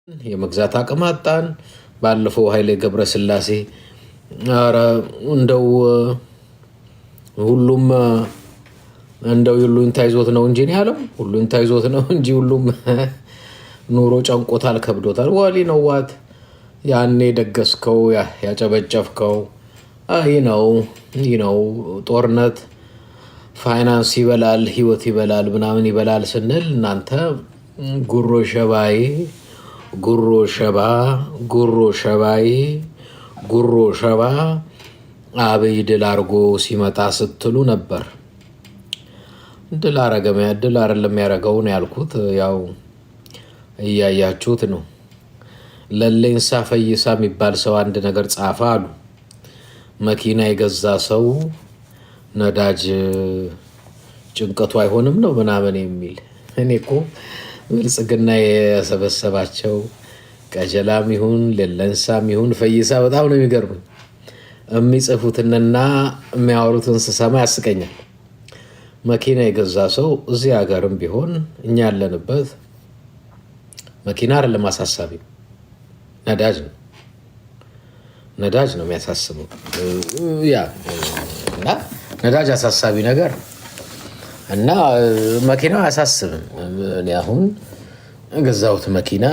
የመግዛት አቅም አጣን። ባለፈው ኃይሌ ገብረስላሴ ኧረ እንደው ሁሉም እንደው ይሉኝታ ይዞት ነው እንጂ ያለው ይሉኝታ ይዞት ነው እንጂ ሁሉም ኑሮ ጨንቆታል፣ ከብዶታል። ወሊ ነው ዋት ያኔ ደገስከው ያጨበጨፍከው ነው ጦርነት ፋይናንስ ይበላል፣ ህይወት ይበላል፣ ምናምን ይበላል ስንል እናንተ ጉሮ ሸባይ ጉሮ ሸባይ ጉሮ ሸባ አብይ ድል አርጎ ሲመጣ ስትሉ ነበር። ድል አይደለም ያረገው ነው ያልኩት። ያው እያያችሁት ነው። ለሌንሳ ፈይሳ የሚባል ሰው አንድ ነገር ጻፈ አሉ። መኪና የገዛ ሰው ነዳጅ ጭንቀቱ አይሆንም ነው ምናምን የሚል። እኔ እኮ ብልጽግና የሰበሰባቸው ቀጀላም ይሁን ሌለንሳም ይሁን ፈይሳ በጣም ነው የሚገርሙኝ። የሚጽፉትንና የሚያወሩትን ስሰማ ያስቀኛል። መኪና የገዛ ሰው እዚህ ሀገርም ቢሆን እኛ ያለንበት መኪና አይደለም አሳሳቢ፣ ነዳጅ ነው የሚያሳስበው። እና ነዳጅ አሳሳቢ ነገር እና መኪናው አያሳስብም። እኔ አሁን ገዛሁት መኪና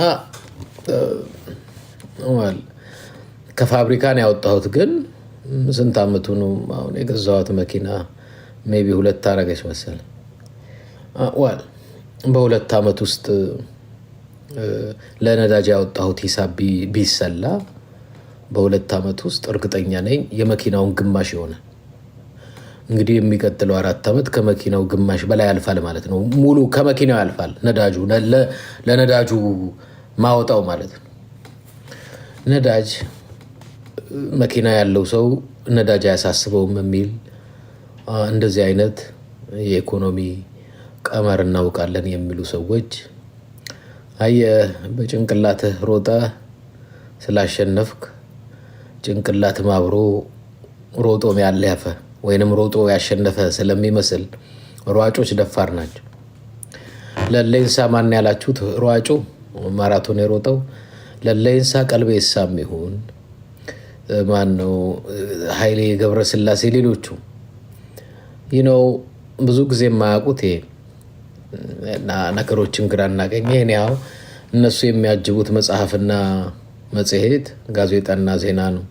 ከፋብሪካ ነው ያወጣሁት፣ ግን ስንት አመቱ ነው አሁን የገዛሁት መኪና? ሜቢ 2 አረገች መሰል። በ2 አመት ውስጥ ለነዳጅ ያወጣሁት ሂሳብ ቢሰላ በ2 አመት ውስጥ እርግጠኛ ነኝ የመኪናውን ግማሽ ይሆናል። እንግዲህ የሚቀጥለው 4 አመት ከመኪናው ግማሽ በላይ ያልፋል ማለት ነው። ሙሉ ከመኪናው ያልፋል ነዳጁ፣ ለነዳጁ ማወጣው ማለት ነው። ነዳጅ መኪና ያለው ሰው ነዳጅ አያሳስበውም የሚል እንደዚህ አይነት የኢኮኖሚ ቀመር እናውቃለን የሚሉ ሰዎች በጭንቅላትህ ሮጠ ስላሸነፍክ ጭንቅላትም አብሮ ሮጦ ያለፈ ወይንም ሮጦ ያሸነፈ ስለሚመስል ሯጮች ደፋር ናቸው። ለሌንሳ ማን ያላችሁት ሯጩ ማራቶን የሮጠው ለሌንሳ ቀልቤሳም ይሁን ማን ነው ኃይሌ ገብረስላሴ ሌሎቹ ብዙ ጊዜ የማያውቁት እና ነገሮችን ግራ እናገኘ ያው እነሱ የሚያጅቡት መጽሐፍና መጽሔት ጋዜጣና ዜና ነው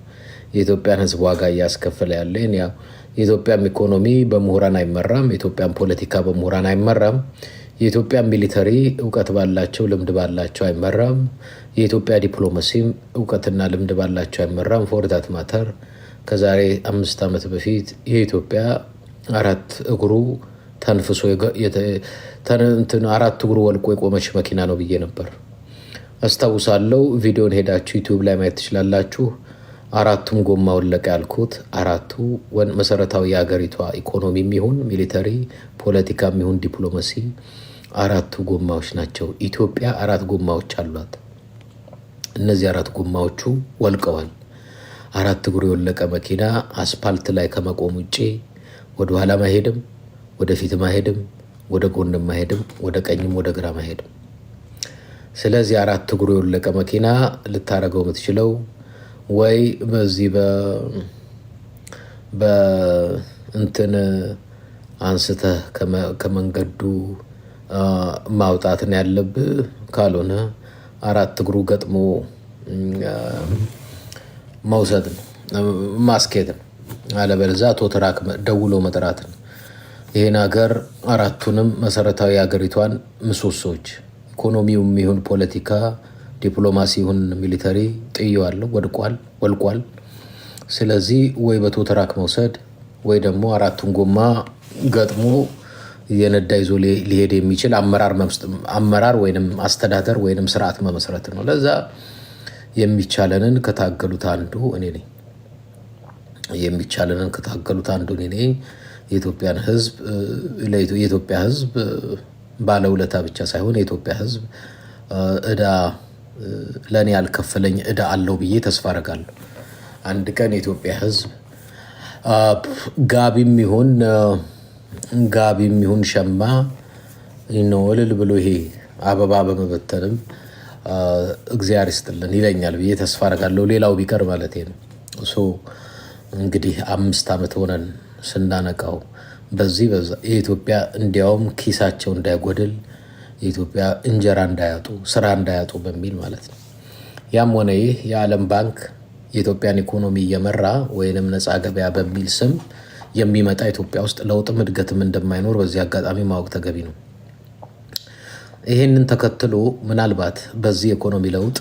የኢትዮጵያን ሕዝብ ዋጋ እያስከፈለ ያለ። ያው የኢትዮጵያም ኢኮኖሚ በምሁራን አይመራም፣ የኢትዮጵያን ፖለቲካ በምሁራን አይመራም፣ የኢትዮጵያ ሚሊተሪ እውቀት ባላቸው ልምድ ባላቸው አይመራም፣ የኢትዮጵያ ዲፕሎማሲም እውቀትና ልምድ ባላቸው አይመራም። ፎርዳት ማተር ከዛሬ 5 ዓመት በፊት የኢትዮጵያ 4 እግሩ ተንፍሶ 4 እግሩ ወልቆ የቆመች መኪና ነው ብዬ ነበር አስታውሳለሁ። ቪዲዮን ሄዳችሁ ዩቲዩብ ላይ ማየት ትችላላችሁ። 4ቱም ጎማ ወለቀ ያልኩት 4ቱ መሰረታዊ የሀገሪቷ ኢኮኖሚ የሚሆን ሚሊተሪ ፖለቲካ የሚሆን ዲፕሎማሲ 4ቱ ጎማዎች ናቸው። ኢትዮጵያ 4 ጎማዎች አሏት። እነዚህ 4 ጎማዎቹ ወልቀዋል። 4 እግሩ የወለቀ መኪና አስፓልት ላይ ከመቆም ውጭ ወደኋላ ማሄድም፣ ወደፊት ማሄድም፣ ወደ ጎንም ማሄድም፣ ወደ ቀኝም ወደ ግራ ማሄድም። ስለዚህ 4 እግሩ የወለቀ መኪና ልታረገው የምትችለው ወይ በዚህ በእንትን አንስተህ ከመንገዱ ማውጣትን ያለብህ፣ ካልሆነ 4 እግሩ ገጥሞ መውሰድ ነው፣ ማስኬድ ነው። አለበለዚያ ቶትራክ ደውሎ መጥራት ነው። ይህን ሀገር 4ቱንም መሰረታዊ ሀገሪቷን ምሰሶች ኢኮኖሚውም ይሁን ፖለቲካ ዲፕሎማሲ ይሁን ሚሊተሪ ጥየዋለሁ፣ ወልቋል። ስለዚህ ወይ በቶትራክ መውሰድ ወይ ደግሞ 4ቱን ጎማ ገጥሞ የነዳ ይዞ ሊሄድ የሚችል አመራር ወይንም አስተዳደር ወይንም ስርዓት መመስረት ነው። ለዛ የሚቻለንን ከታገሉት አንዱ እኔ ነኝ። የኢትዮጵያ ሕዝብ ባለውለታ ብቻ ሳይሆን የኢትዮጵያ ሕዝብ እዳ ለእኔ ያልከፈለኝ እዳ አለው ብዬ ተስፋ አደርጋለሁ። አንድ ቀን የኢትዮጵያ ሕዝብ ጋቢም ይሁን ሸማ እልል ብሎ ይሄ አበባ በመበተንም እግዚአብሔር ይስጥልን ይለኛል ብዬ ተስፋ አደርጋለሁ። ሌላው ቢቀር ማለት ነው። እንግዲህ 5 ዓመት ሆነን ስናነቃው በዚህ በዛ የኢትዮጵያ እንዲያውም ኪሳቸው እንዳይጎድል የኢትዮጵያ እንጀራ እንዳያጡ ስራ እንዳያጡ በሚል ማለት ነው። ያም ሆነ ይህ የዓለም ባንክ የኢትዮጵያን ኢኮኖሚ እየመራ ወይንም ነፃ ገበያ በሚል ስም የሚመጣ ኢትዮጵያ ውስጥ ለውጥም እድገትም እንደማይኖር በዚህ አጋጣሚ ማወቅ ተገቢ ነው። ይህንን ተከትሎ ምናልባት በዚህ ኢኮኖሚ ለውጥ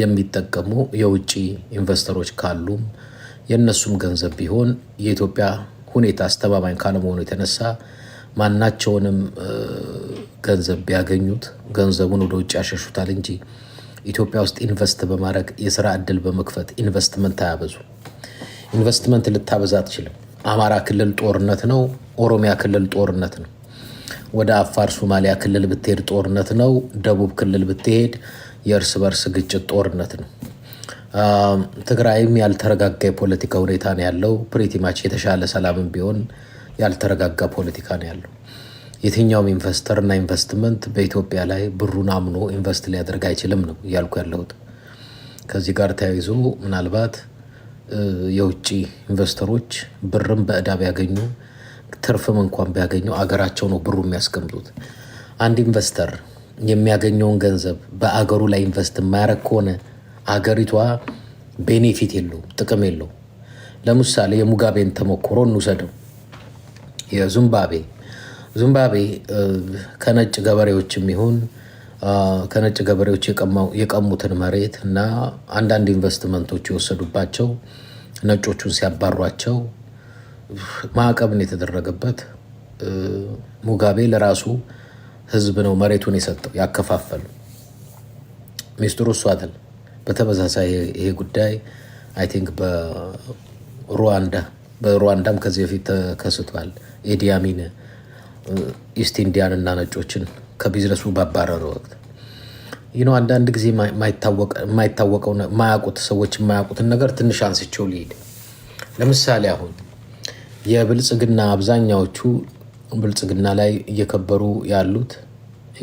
የሚጠቀሙ የውጭ ኢንቨስተሮች ካሉም የእነሱም ገንዘብ ቢሆን የኢትዮጵያ ሁኔታ አስተማማኝ ካለመሆኑ የተነሳ ማናቸውንም ገንዘብ ቢያገኙት ገንዘቡን ወደ ውጭ ያሸሹታል እንጂ ኢትዮጵያ ውስጥ ኢንቨስት በማድረግ የስራ እድል በመክፈት ኢንቨስትመንት አያበዙ። ኢንቨስትመንት ልታበዛ አትችልም። አማራ ክልል ጦርነት ነው። ኦሮሚያ ክልል ጦርነት ነው። ወደ አፋር ሶማሊያ ክልል ብትሄድ ጦርነት ነው። ደቡብ ክልል ብትሄድ የእርስ በርስ ግጭት ጦርነት ነው። ትግራይም ያልተረጋጋ የፖለቲካ ሁኔታ ነው ያለው። ፕሪቲማች የተሻለ ሰላምን ቢሆን ያልተረጋጋ ፖለቲካ ነው ያለው። የትኛውም ኢንቨስተርና ኢንቨስትመንት በኢትዮጵያ ላይ ብሩን አምኖ ኢንቨስት ሊያደርግ አይችልም ነው እያልኩ ያለሁት። ከዚህ ጋር ተያይዞ ምናልባት የውጭ ኢንቨስተሮች ብርም በእዳ ቢያገኙ ትርፍም እንኳን ቢያገኙ አገራቸው ነው ብሩ የሚያስቀምጡት። አንድ ኢንቨስተር የሚያገኘውን ገንዘብ በአገሩ ላይ ኢንቨስት የማያደርግ ከሆነ አገሪቷ ቤኔፊት የለውም፣ ጥቅም የለውም። ለምሳሌ የሙጋቤን ተሞክሮ እንውሰደው። ዚምባብዌ ከነጭ ገበሬዎችም ይሁን ከነጭ ገበሬዎች የቀሙትን መሬት እና አንዳንድ ኢንቨስትመንቶች የወሰዱባቸው ነጮቹን ሲያባሯቸው ማዕቀብን የተደረገበት ሙጋቤ ለራሱ ህዝብ ነው መሬቱን የሰጠው ያከፋፈሉ። ሚስጥሩ እሱ አይደል። በተመሳሳይ ይሄ ጉዳይ አይ ቲንክ በሩዋንዳም ከዚህ በፊት ተከስቷል። ኤዲ አሚን ኢስት ኢንዲያን እና ነጮችን ከቢዝነሱ ባባረረ ወቅት አንዳንድ ጊዜ የማይታወቀው የማያውቁት ሰዎች የማያውቁትን ነገር ትንሽ አንስቼው ሊሄድ። ለምሳሌ አሁን የብልጽግና አብዛኛዎቹ ብልጽግና ላይ እየከበሩ ያሉት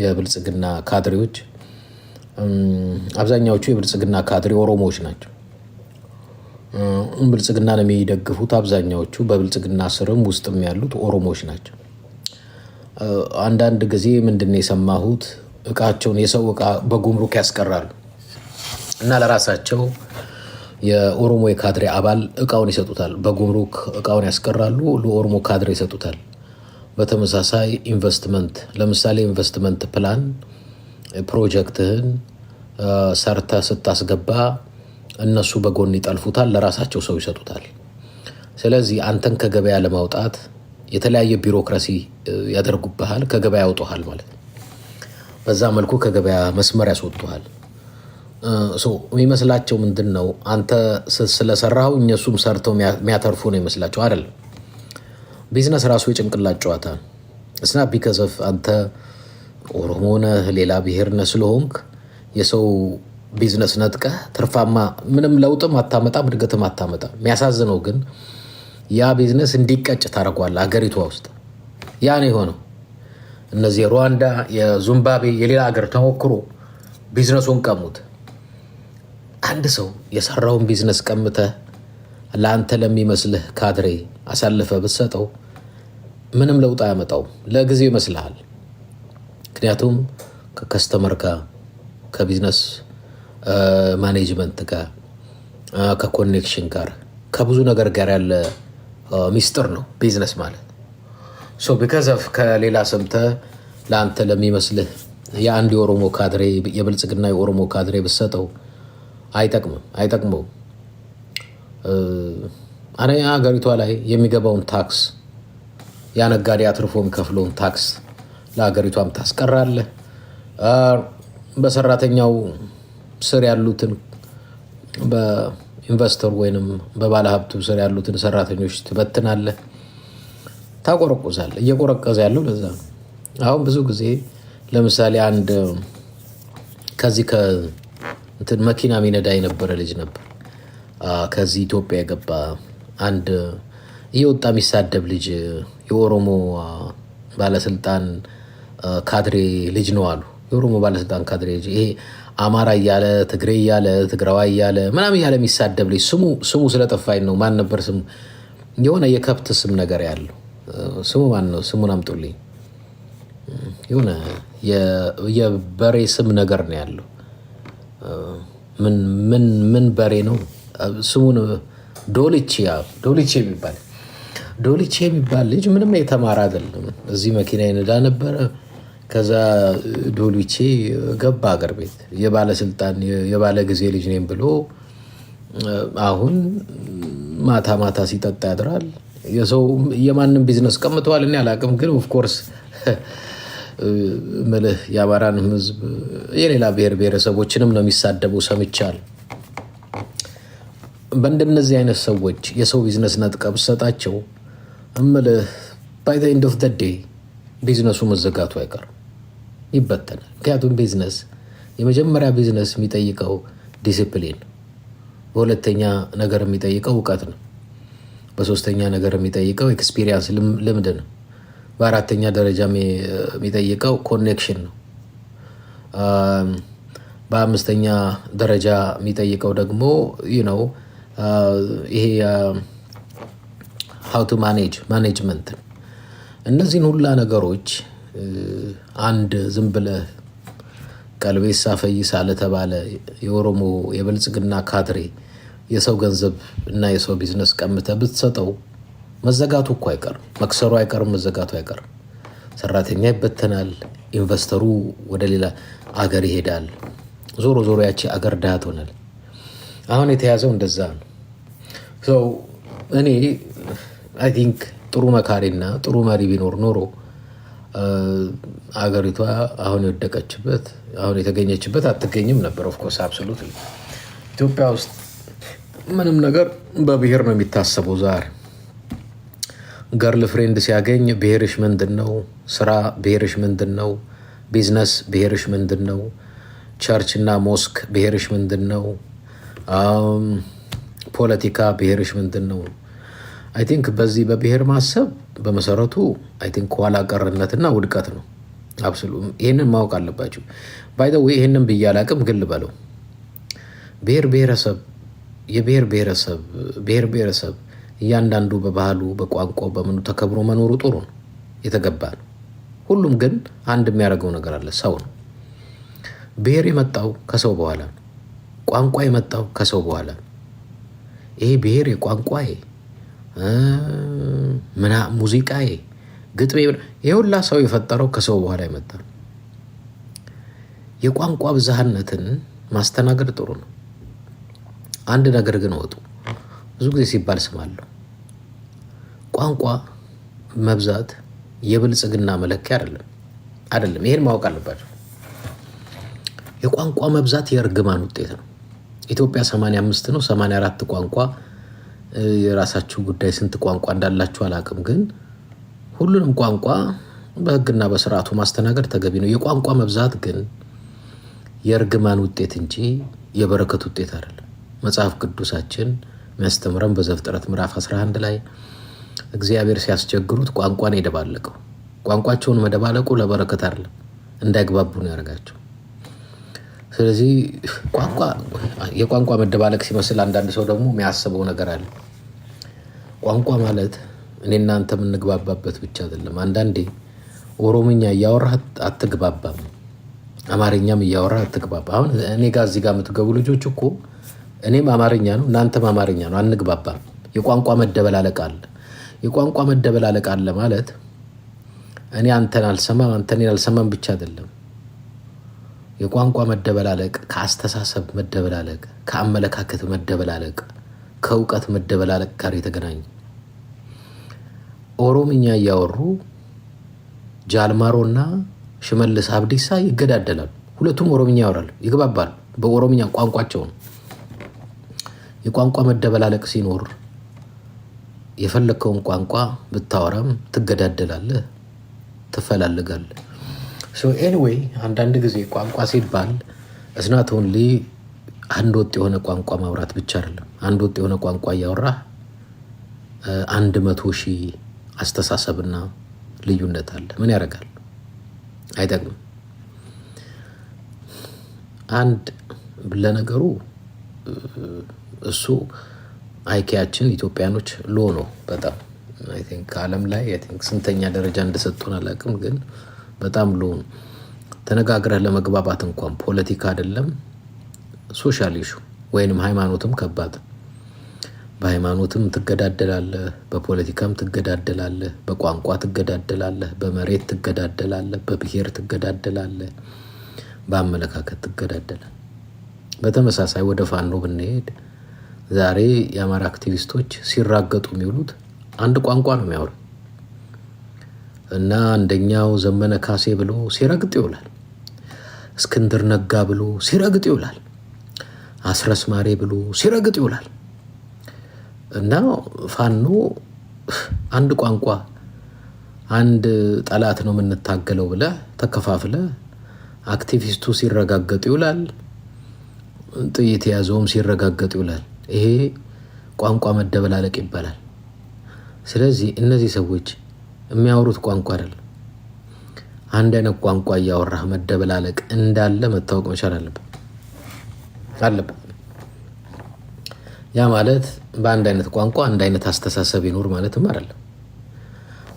የብልጽግና ካድሬዎች አብዛኛዎቹ የብልጽግና ካድሬ ኦሮሞዎች ናቸው። ብልጽግናን የሚደግፉት አብዛኛዎቹ በብልጽግና ስርም ውስጥም ያሉት ኦሮሞዎች ናቸው። አንዳንድ ጊዜ ምንድነው የሰማሁት እቃቸውን የሰው እቃ በጉምሩክ ያስቀራሉ እና ለራሳቸው የኦሮሞ የካድሬ አባል እቃውን ይሰጡታል። በጉምሩክ እቃውን ያስቀራሉ፣ ለኦሮሞ ካድሬ ይሰጡታል። በተመሳሳይ ኢንቨስትመንት ለምሳሌ ኢንቨስትመንት ፕላን ፕሮጀክትህን ሰርተ ስታስገባ እነሱ በጎን ይጠልፉታል፣ ለራሳቸው ሰው ይሰጡታል። ስለዚህ አንተን ከገበያ ለማውጣት የተለያየ ቢሮክራሲ ያደርጉብሃል፣ ከገበያ ያወጡሃል ማለት ነው። በዛ መልኩ ከገበያ መስመር ያስወጡሃል። የሚመስላቸው ምንድን ነው? አንተ ስለሰራው እነሱም ሰርተው የሚያተርፉ ነው ይመስላቸው። አይደለም። ቢዝነስ ራሱ የጭንቅላት ጨዋታ ነው። እስና ቢከዘፍ አንተ ኦሮሞ ነህ ሌላ ብሔር ነህ ስለሆንክ የሰው ቢዝነስ ነጥቀህ ትርፋማ ምንም ለውጥም አታመጣም፣ እድገትም አታመጣም። የሚያሳዝነው ግን ያ ቢዝነስ እንዲቀጭ ታደርጓለህ አገሪቷ ውስጥ። ያ ነው የሆነው። እነዚህ የሩዋንዳ የዚምባብዌ የሌላ ሀገር ተሞክሮ ቢዝነሱን ቀሙት። አንድ ሰው የሰራውን ቢዝነስ ቀምተህ ለአንተ ለሚመስልህ ካድሬ አሳልፈ ብትሰጠው ምንም ለውጥ አያመጣውም። ለጊዜው ይመስልሃል። ምክንያቱም ከከስተመር ጋር ከቢዝነስ ማኔጅመንት ጋር ከኮኔክሽን ጋር ከብዙ ነገር ጋር ያለ ሚስጥር ነው ቢዝነስ ማለት። ቢከዘፍ ከሌላ ሰምተህ ለአንተ ለሚመስልህ የአንድ የኦሮሞ ካድሬ የብልጽግና የኦሮሞ ካድሬ ብትሰጠው አይጠቅመውም። ሀገሪቷ ላይ የሚገባውን ታክስ ያ ነጋዴ አትርፎ የሚከፍለውን ታክስ ለሀገሪቷም ታስቀራለህ። በሰራተኛው ስር ያሉትን በኢንቨስተር ወይንም በባለሀብቱ ስር ያሉትን ሰራተኞች ትበትናለህ፣ ታቆረቁዛለህ። እየቆረቀዘ ያለው ለዛ ነው። አሁን ብዙ ጊዜ ለምሳሌ አንድ ከዚህ እንትን መኪና የሚነዳ የነበረ ልጅ ነበር። ከዚህ ኢትዮጵያ የገባ አንድ እየወጣ የሚሳደብ ልጅ የኦሮሞ ባለስልጣን ካድሬ ልጅ ነው አሉ። የኦሮሞ ባለስልጣን ካድሬ ልጅ ይሄ አማራ እያለ ትግሬ እያለ ትግራዋይ እያለ ምናምን እያለ የሚሳደብ ልጅ ስሙ ስለጠፋኝ ነው። ማን ነበር ስሙ? የሆነ የከብት ስም ነገር ያለው ስሙ ማን ነው? ስሙን አምጡልኝ። የሆነ የበሬ ስም ነገር ነው ያለው። ምን በሬ ነው ስሙን? ዶሊቼ የሚባል ልጅ ምንም የተማረ አይደለም። እዚህ መኪና ይነዳ ነበረ። ከዛ ዶሊቼ ገባ አገር ቤት። የባለስልጣን የባለ ጊዜ ልጅ ነኝ ብሎ አሁን ማታ ማታ ሲጠጣ ያድራል። የሰው የማንም ቢዝነስ ቀምተዋል። እኔ አላቅም፣ ግን ኦፍኮርስ ምልህ የአማራን ህዝብ የሌላ ብሔር ብሔረሰቦችንም ነው የሚሳደበው ሰምቻል። በእንደነዚህ አይነት ሰዎች የሰው ቢዝነስ ነጥቀብ ሰጣቸው እምልህ ባይ ዘ ኤንድ ኦፍ ዘ ዴይ ቢዝነሱ መዘጋቱ አይቀርም፣ ይበተናል። ምክንያቱም ቢዝነስ የመጀመሪያ ቢዝነስ የሚጠይቀው ዲሲፕሊን፣ በሁለተኛ ነገር የሚጠይቀው እውቀት ነው፣ በሶስተኛ ነገር የሚጠይቀው ኤክስፒሪየንስ ልምድ ነው፣ በአራተኛ ደረጃ የሚጠይቀው ኮኔክሽን ነው፣ በአምስተኛ ደረጃ የሚጠይቀው ደግሞ ነው ይሄ ሀው ቱ ማኔጅመንት ነው። እነዚህን ሁላ ነገሮች አንድ ዝም ብለህ ቀልቤሳ ፈይሳ ለተባለ የኦሮሞ የብልጽግና ካድሬ የሰው ገንዘብ እና የሰው ቢዝነስ ቀምተህ ብትሰጠው መዘጋቱ እኮ አይቀርም፣ መክሰሩ አይቀርም፣ መዘጋቱ አይቀርም። ሰራተኛ ይበተናል፣ ኢንቨስተሩ ወደ ሌላ አገር ይሄዳል። ዞሮ ዞሮ ያቺ አገር ድሃ ትሆናል። አሁን የተያዘው እንደዛ ነው። እኔ አይ ቲንክ ጥሩ መካሪና ጥሩ መሪ ቢኖር ኖሮ አገሪቷ አሁን የወደቀችበት አሁን የተገኘችበት አትገኝም ነበር። ኦፍኮርስ አብሶሉት ኢትዮጵያ ውስጥ ምንም ነገር በብሔር ነው የሚታሰበው። ዛሬ ገርል ፍሬንድ ሲያገኝ ብሔርሽ ምንድን ነው? ስራ ብሔርሽ ምንድን ነው? ቢዝነስ ብሔርሽ ምንድን ነው? ቸርች እና ሞስክ ብሔርሽ ምንድን ነው? ፖለቲካ ብሔርሽ ምንድን ነው? አይ ቲንክ በዚህ በብሔር ማሰብ በመሰረቱ አይ ቲንክ ኋላ ቀርነትና ውድቀት ነው። ይህንን ማወቅ አለባችሁ። ባይ ዘ ዌይ ይህንን ብዬ አላቅም፣ ግን ልበለው የብሔር ብሔረሰብ እያንዳንዱ በባህሉ በቋንቋው በምኑ ተከብሮ መኖሩ ጥሩ ነው፣ የተገባ ነው። ሁሉም ግን አንድ የሚያደርገው ነገር አለ፣ ሰው ነው። ብሔር የመጣው ከሰው በኋላ ነው። ቋንቋ የመጣው ከሰው በኋላ ነው። ይሄ ብሔር የቋንቋዬ ሙዚቃዬ ግጥሜ ይሄ ሁላ ሰው የፈጠረው ከሰው በኋላ የመጣ ነው። የቋንቋ ብዝሃነትን ማስተናገድ ጥሩ ነው። አንድ ነገር ግን ወጡ ብዙ ጊዜ ሲባል ስማለሁ። ቋንቋ መብዛት የብልጽግና መለኪያ አይደለም። ይሄን ማወቅ አለባቸው። የቋንቋ መብዛት የእርግማን ውጤት ነው። ኢትዮጵያ 85 ነው 84 ቋንቋ፣ የራሳችሁ ጉዳይ ስንት ቋንቋ እንዳላችሁ አላቅም፣ ግን ሁሉንም ቋንቋ በህግና በስርዓቱ ማስተናገድ ተገቢ ነው። የቋንቋ መብዛት ግን የእርግማን ውጤት እንጂ የበረከት ውጤት አይደለም። መጽሐፍ ቅዱሳችን የሚያስተምረን በዘፍጥረት ምዕራፍ 11 ላይ እግዚአብሔር ሲያስቸግሩት ቋንቋን የደባለቀው። ቋንቋቸውን መደባለቁ ለበረከት አይደለም፣ እንዳይግባቡ ነው ያደርጋቸው። ስለዚህ የቋንቋ መደባለቅ ሲመስል አንዳንድ ሰው ደግሞ የሚያስበው ነገር አለ። ቋንቋ ማለት እኔ እናንተ የምንግባባበት ብቻ አይደለም። አንዳንዴ ኦሮምኛ እያወራህ አትግባባም፣ አማርኛም እያወራህ አትግባባ። አሁን እኔ ጋር እዚህ ጋር የምትገቡ ልጆች እኮ እኔም አማርኛ ነው እናንተም አማርኛ ነው፣ አንግባባም። የቋንቋ መደበላለቅ አለ። የቋንቋ መደበላለቅ አለ ማለት እኔ አንተን አልሰማም አንተ እኔን አልሰማም ብቻ አይደለም። የቋንቋ መደበላለቅ ከአስተሳሰብ መደበላለቅ፣ ከአመለካከት መደበላለቅ፣ ከእውቀት መደበላለቅ ጋር የተገናኘ። ኦሮምኛ እያወሩ ጃልማሮና ሽመልስ አብዲሳ ይገዳደላሉ። ሁለቱም ኦሮምኛ ያወራሉ፣ ይግባባሉ። በኦሮምኛ ቋንቋቸው ነው። የቋንቋ መደበላለቅ ሲኖር የፈለከውን ቋንቋ ብታወራም ትገዳደላለህ፣ ትፈላልጋለህ። ኤኒዌይ አንዳንድ ጊዜ ቋንቋ ሲባል እስናት ኦንሊ አንድ ወጥ የሆነ ቋንቋ ማውራት ብቻ አይደለም። አንድ ወጥ የሆነ ቋንቋ እያወራህ 100,000 አስተሳሰብና ልዩነት አለ። ምን ያደርጋል? አይጠቅምም። አንድ ለነገሩ እሱ አይኪያችን ኢትዮጵያኖች ሎ ነው በጣም አይ ቲንክ ከዓለም ላይ አይ ቲንክ ስንተኛ ደረጃ እንደሰጡን አላውቅም፣ ግን በጣም ሎ ነው። ተነጋግረህ ለመግባባት እንኳን ፖለቲካ አይደለም ሶሻል ኢሹ ወይንም ሃይማኖትም ከባድ። በሃይማኖትም ትገዳደላለህ፣ በፖለቲካም ትገዳደላለህ፣ በቋንቋ ትገዳደላለህ፣ በመሬት ትገዳደላለህ፣ በብሔር ትገዳደላለህ፣ በአመለካከት ትገዳደላለህ። በተመሳሳይ ወደ ፋኖ ብንሄድ ዛሬ የአማራ አክቲቪስቶች ሲራገጡ የሚውሉት አንድ ቋንቋ ነው የሚያወሩ እና አንደኛው ዘመነ ካሴ ብሎ ሲረግጥ ይውላል፣ እስክንድር ነጋ ብሎ ሲረግጥ ይውላል፣ አስረስ ማሬ ብሎ ሲረግጥ ይውላል። እና ፋኖ አንድ ቋንቋ አንድ ጠላት ነው የምንታገለው ብለህ ተከፋፍለህ አክቲቪስቱ ሲረጋገጥ ይውላል፣ ጥይት የያዘውም ሲረጋገጥ ይውላል። ይሄ ቋንቋ መደበላለቅ ይባላል። ስለዚህ እነዚህ ሰዎች የሚያወሩት ቋንቋ አይደለም። አንድ አይነት ቋንቋ እያወራህ መደበላለቅ እንዳለ መታወቅ መቻል አለበት። ያ ማለት በአንድ አይነት ቋንቋ አንድ አይነት አስተሳሰብ ይኖር ማለትም አይደለም።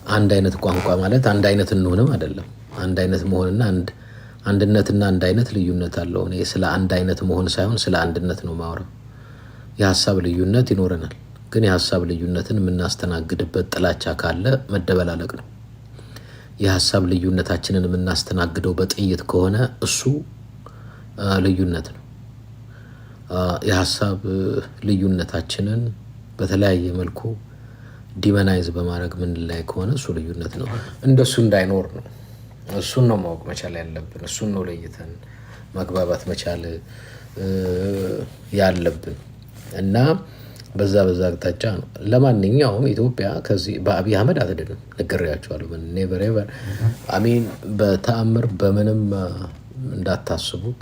አንድ አይነት ቋንቋ ማለት አንድ አይነት እንሆንም አይደለም። አንድ አይነት መሆንና አንድነትና አንድ አይነት ልዩነት አለው። እኔ ስለ አንድ አይነት መሆን ሳይሆን ስለ አንድነት ነው ማውራው። የሀሳብ ልዩነት ይኖረናል፣ ግን የሀሳብ ልዩነትን የምናስተናግድበት ጥላቻ ካለ መደበላለቅ ነው። የሀሳብ ልዩነታችንን የምናስተናግደው በጥይት ከሆነ እሱ ልዩነት ነው። የሀሳብ ልዩነታችንን በተለያየ መልኩ ዲመናይዝ በማድረግ ምን ላይ ከሆነ እሱ ልዩነት ነው። እንደሱ እንዳይኖር ነው። እሱን ነው ማወቅ መቻል ያለብን። እሱን ነው ለይተን መግባባት መቻል ያለብን እና በዛ አቅጣጫ ነው። ለማንኛውም ኢትዮጵያ ከዚህ በአብይ አህመድ አትድንም፣ ነግሬያቸዋለሁ። ኔቨር ኤቨር አሚን በተአምር በምንም እንዳታስቡት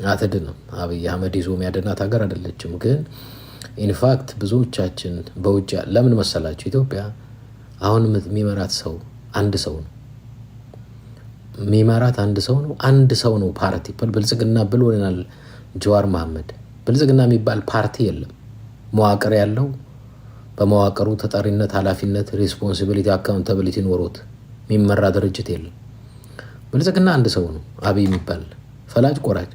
አትድንም። አብይ አህመድ ይዞ የሚያድናት ሀገር አይደለችም። ግን ኢንፋክት ብዙዎቻችን በውጭ ለምን መሰላችሁ ኢትዮጵያ አሁን የሚመራት ሰው አንድ ሰው ነው የሚመራት አንድ ሰው ነው ፓርቲ ብልጽግና ብሎናል ጀዋር መሐመድ። ብልጽግና የሚባል ፓርቲ የለም። መዋቅር ያለው በመዋቅሩ ተጠሪነት፣ ኃላፊነት፣ ሪስፖንሲቢሊቲ፣ አካውንታቢሊቲ ኖሮት የሚመራ ድርጅት የለም። ብልጽግና አንድ ሰው ነው አብይ የሚባል ፈላጭ ቆራጭ።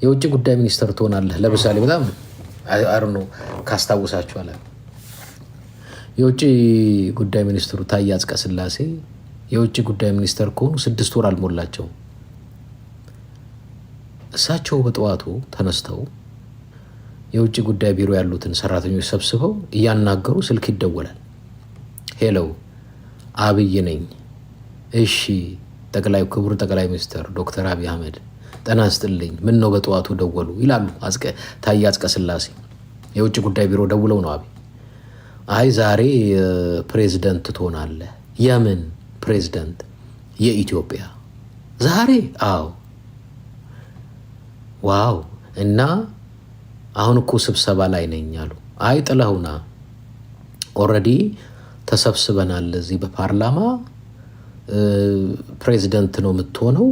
የውጭ ጉዳይ ሚኒስተር ትሆናለህ ለምሳሌ በጣም አርኖ ካስታውሳችኋል። የውጭ ጉዳይ ሚኒስትሩ ታዬ አጽቀሥላሴ የውጭ ጉዳይ ሚኒስተር ከሆኑ 6 ወር አልሞላቸውም። እሳቸው በጠዋቱ ተነስተው የውጭ ጉዳይ ቢሮ ያሉትን ሰራተኞች ሰብስበው እያናገሩ ስልክ ይደወላል። ሄሎ አብይ ነኝ። እሺ ክቡር ጠቅላይ ሚኒስትር ዶክተር አብይ አህመድ ጤና ይስጥልኝ፣ ምን ነው በጠዋቱ ደወሉ ይላሉ ታዬ አጽቀሥላሴ። የውጭ ጉዳይ ቢሮ ደውለው ነው አብይ አይ ዛሬ ፕሬዝደንት ትሆናለህ። የምን ፕሬዝደንት? የኢትዮጵያ ዛሬ? አዎ። ዋው። እና አሁን እኮ ስብሰባ ላይ ነኝ አሉ። አይ ጥለውና ኦልሬዲ ተሰብስበናል እዚህ በፓርላማ ፕሬዝደንት ነው የምትሆነው።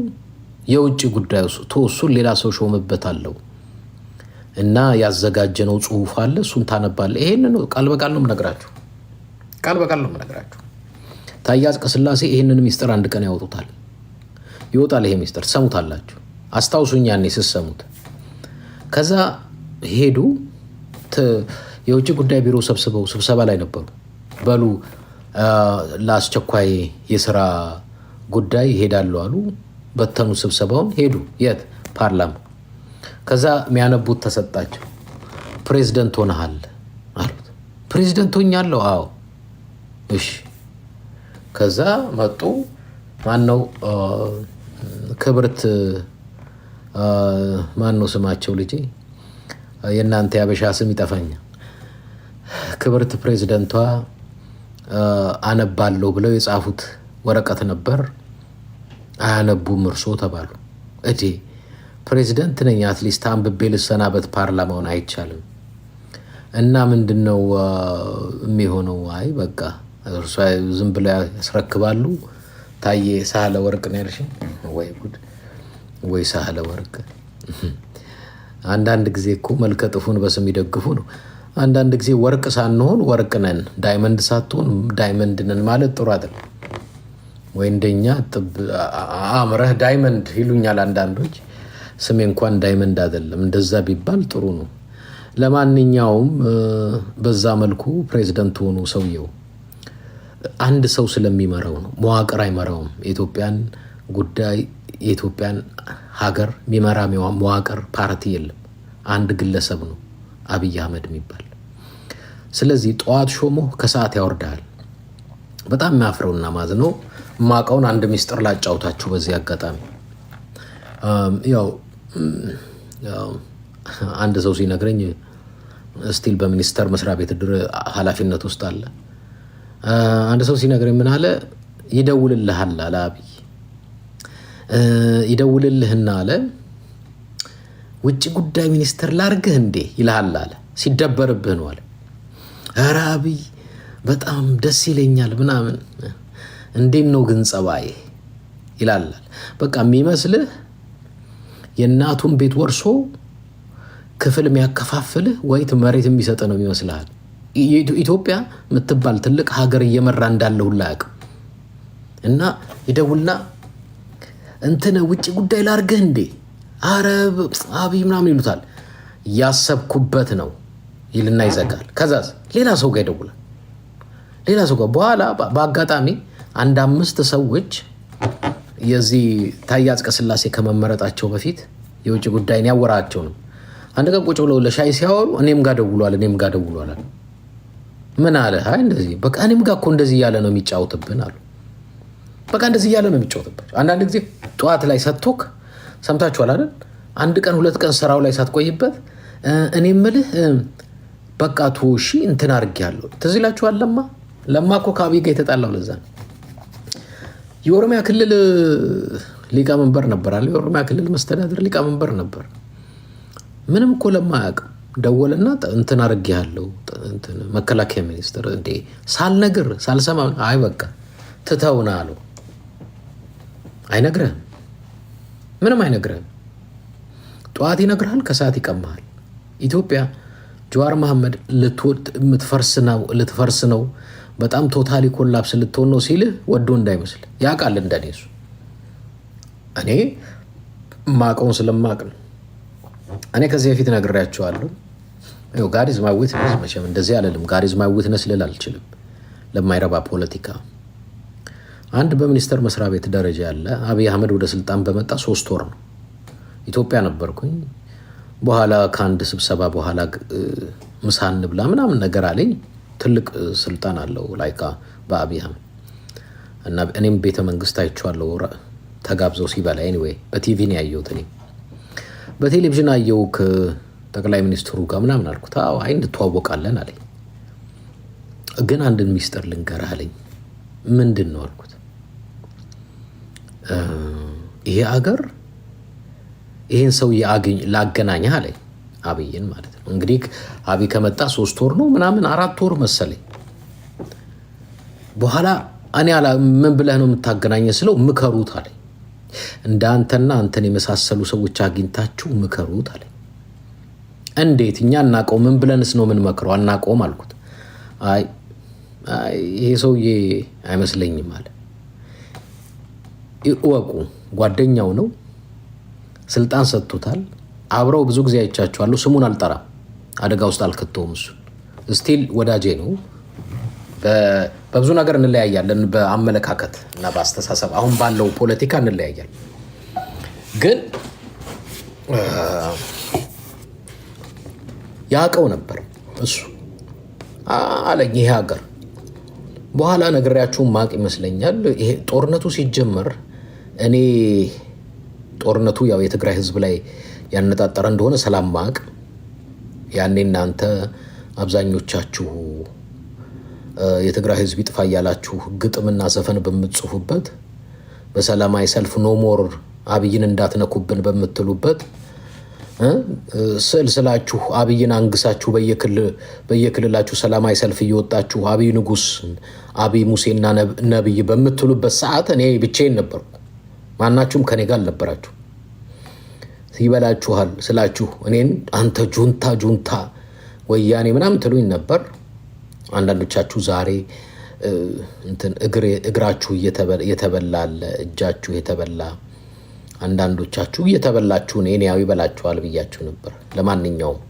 የውጭ ጉዳይ እሱን ሌላ ሰው ሾምበታለሁ እና ያዘጋጀነው ጽሁፍ አለ እሱን ታነባለህ። ይሄንን ቃል በቃል ነው የምነግራችሁ። ታዬ አጽቀሥላሴ ይሄንን ሚስጥር አንድ ቀን ያወጡታል፣ ይወጣል። ይሄ ሚስጥር ትሰሙታላችሁ። አስታውሱኝ ያኔ ስትሰሙት። ከዛ ሄዱ የውጭ ጉዳይ ቢሮ ሰብስበው ስብሰባ ላይ ነበሩ። በሉ ለአስቸኳይ የስራ ጉዳይ ይሄዳሉ አሉ። በተኑ ስብሰባውን ሄዱ። የት? ፓርላማ። ከዛ የሚያነቡት ተሰጣቸው። ፕሬዝደንት ሆነሃል አሉት። ፕሬዝደንት ሆኛለሁ? አዎ። እሺ። ከዛ መጡ። ማነው ክብርት ማነው ስማቸው ልጄ የእናንተ ያበሻ ስም ይጠፋኛል። ክብርት ፕሬዝደንቷ አነባለሁ ብለው የጻፉት ወረቀት ነበር። አያነቡም እርሶ ተባሉ። እዴ ፕሬዝደንት ነኝ፣ አትሊስት አንብቤ ልሰናበት፣ ፓርላማውን አይቻልም እና ምንድነው የሚሆነው? አይ በቃ እርሷ ዝም ብለው ያስረክባሉ። ታዬ ሳህለ ወርቅ ነው ያልሽኝ? ወይ ጉድ! ወይ ሳህለ ወርቅ። አንዳንድ ጊዜ እኮ መልከ ጥፉን በስም ይደግፉ ነው። አንዳንድ ጊዜ ወርቅ ሳንሆን ወርቅ ነን፣ ዳይመንድ ሳትሆን ዳይመንድ ነን ማለት ጥሩ አይደለም ወይ? እንደኛ አምረህ ዳይመንድ ይሉኛል አንዳንዶች። ስሜ እንኳን ዳይመንድ አይደለም። እንደዛ ቢባል ጥሩ ነው። ለማንኛውም በዛ መልኩ ፕሬዝደንት ሆኑ ሰውየው። አንድ ሰው ስለሚመራው ነው፣ መዋቅር አይመራውም። የኢትዮጵያን ጉዳይ የኢትዮጵያን ሀገር የሚመራ መዋቅር ፓርቲ የለም። አንድ ግለሰብ ነው አብይ አህመድ የሚባል። ስለዚህ ጠዋት ሾሞ ከሰዓት ያወርዳል። በጣም የሚያፍረውና ማዝነው ማቀውን አንድ ሚስጥር ላጫውታችሁ በዚህ አጋጣሚ። ያው አንድ ሰው ሲነግረኝ ስቲል በሚኒስተር መስሪያ ቤት ኃላፊነት ውስጥ አለ። አንድ ሰው ሲነግረኝ ምን አለ፣ ይደውልልሃል አለ አብይ። ይደውልልህና አለ ውጭ ጉዳይ ሚኒስተር ላርግህ እንዴ ይልሃል አለ። ሲደበርብህ ነው አለ። ኧረ አብይ በጣም ደስ ይለኛል ምናምን። እንዴት ነው ግን ጸባይ ይላል። በቃ የሚመስልህ የእናቱን ቤት ወርሶ ክፍል የሚያከፋፍልህ ወይት መሬት የሚሰጥ ነው ይመስልሃል። ኢትዮጵያ የምትባል ትልቅ ሀገር እየመራ እንዳለ ሁላ ያውቅም። እና ይደውልና እንትን ውጭ ጉዳይ ላርግህ እንዴ አረብ አብይ ምናምን ይሉታል። ያሰብኩበት ነው ይልና ይዘጋል። ከዛዝ ሌላ ሰው ጋር ይደውላል። ሌላ ሰው ጋር በኋላ በአጋጣሚ አንድ 5 ሰዎች የዚህ ታዬ አጽቀሥላሴ ከመመረጣቸው በፊት የውጭ ጉዳይን ያወራቸው ነው። አንድ ቀን ቁጭ ብለው ለሻይ ሲያወሩ እኔም ጋር ደውሏል። ምን አለ? አይ እንደዚህ በቃ እኔም ጋር እኮ እንደዚህ እያለ ነው የሚጫወትብን አሉ። በቃ እንደዚህ እያለ ነው የሚጫወትባቸው። አንዳንድ ጊዜ ጠዋት ላይ ሰጥቶክ ሰምታችኋል አይደል? አንድ ቀን 2 ቀን ስራው ላይ ሳትቆይበት እኔ የምልህ በቃ ቶሺ እንትን አድርጌያለሁ። ትዝ ይላችኋል? ለማ እኮ ከአብይ ጋር የተጣላው ለዛ ነው። የኦሮሚያ ክልል ሊቀመንበር ነበር አለ። የኦሮሚያ ክልል መስተዳድር ሊቀመንበር ነበር። ምንም እኮ ለማ አያውቅም። ደወለና እንትን አድርጌያለሁ መከላከያ ሚኒስትር እንዴ ሳልነግር ሳልሰማ አይ በቃ ትተውና አለው። አይነግርህም፣ ምንም አይነግርህም። ጠዋት ይነግርሃል፣ ከሰዓት ይቀማሃል። ኢትዮጵያ ጀዋር መሐመድ ልትፈርስ ነው በጣም ቶታሊ ኮላፕስ ልትሆን ነው ሲልህ ወዶ እንዳይመስል ያውቃል። እንደኔ እሱ እኔ ማቀውን ስለማቅ ነው። እኔ ከዚህ በፊት ነግሬያቸዋለሁ። ጋድ ኢዝ ማይ ዊትነስ። መቼም እንደዚህ አልልም። ጋድ ኢዝ ማይ ዊትነስ ልል አልችልም ለማይረባ ፖለቲካ። አንድ በሚኒስተር መስሪያ ቤት ደረጃ ያለ አብይ አህመድ ወደ ስልጣን በመጣ 3 ወር ነው። ኢትዮጵያ ነበርኩኝ። በኋላ ከአንድ ስብሰባ በኋላ ምሳ እንብላ ምናምን ነገር አለኝ። ትልቅ ስልጣን አለው ላይካ በአብይ አህመድ እና እኔም ቤተ መንግስት አይቼዋለሁ ተጋብዘው ሲበላ። ኤኒዌይ በቲቪ ነው ያየሁት። እኔ በቴሌቪዥን አየው ከጠቅላይ ሚኒስትሩ ጋር ምናምን አልኩት። አዎ አይ እንተዋወቃለን አለኝ። ግን አንድን ሚስጥር ልንገርህ አለኝ። ምንድን ነው አልኩት። ይሄ አገር ይሄን ሰው ላገናኘህ አለኝ። አብይን ማለት ነው እንግዲህ አብይ ከመጣ 3 ወር ነው ምናምን 4 ወር መሰለኝ። በኋላ እኔ ምን ብለህ ነው የምታገናኘ ስለው ምከሩት አለኝ። እንደ አንተና አንተን የመሳሰሉ ሰዎች አግኝታችሁ ምከሩት አለኝ። እንዴት? እኛ እናቀው ምን ብለንስ ነው ምን መክረው? አናቀውም አልኩት። አይ ይሄ ሰውዬ አይመስለኝም አለ። እወቁ፣ ጓደኛው ነው፣ ስልጣን ሰጥቶታል። አብረው ብዙ ጊዜ አይቻቸዋለሁ። ስሙን አልጠራም፣ አደጋ ውስጥ አልከተውም። እሱ ስቲል ወዳጄ ነው። በብዙ ነገር እንለያያለን፣ በአመለካከት እና በአስተሳሰብ አሁን ባለው ፖለቲካ እንለያያለን። ግን ያውቀው ነበር እሱ አለኝ። ይሄ ሀገር በኋላ ነግሬያችሁን ማቅ ይመስለኛል። ይሄ ጦርነቱ ሲጀመር እኔ ጦርነቱ ያው የትግራይ ህዝብ ላይ ያነጣጠረ እንደሆነ ሰላም ማቅ ያኔ እናንተ አብዛኞቻችሁ የትግራይ ህዝብ ይጥፋ እያላችሁ ግጥምና ዘፈን በምትጽፉበት፣ በሰላማዊ ሰልፍ ኖሞር አብይን እንዳትነኩብን በምትሉበት፣ ስዕል ስላችሁ አብይን አንግሳችሁ በየክልላችሁ ሰላማዊ ሰልፍ እየወጣችሁ አብይ ንጉስ፣ አብይ ሙሴና ነብይ በምትሉበት ሰዓት እኔ ብቻዬን ነበርኩ። ማናችሁም ከኔ ጋር አልነበራችሁ። ይበላችኋል ስላችሁ እኔን አንተ ጁንታ ወያኔ ምናምን ትሉኝ ነበር። አንዳንዶቻችሁ ዛሬ እንትን እግራችሁ እየተበላለ እጃችሁ የተበላ አንዳንዶቻችሁ እየተበላችሁ እኔን ያው ይበላችኋል ብያችሁ ነበር። ለማንኛውም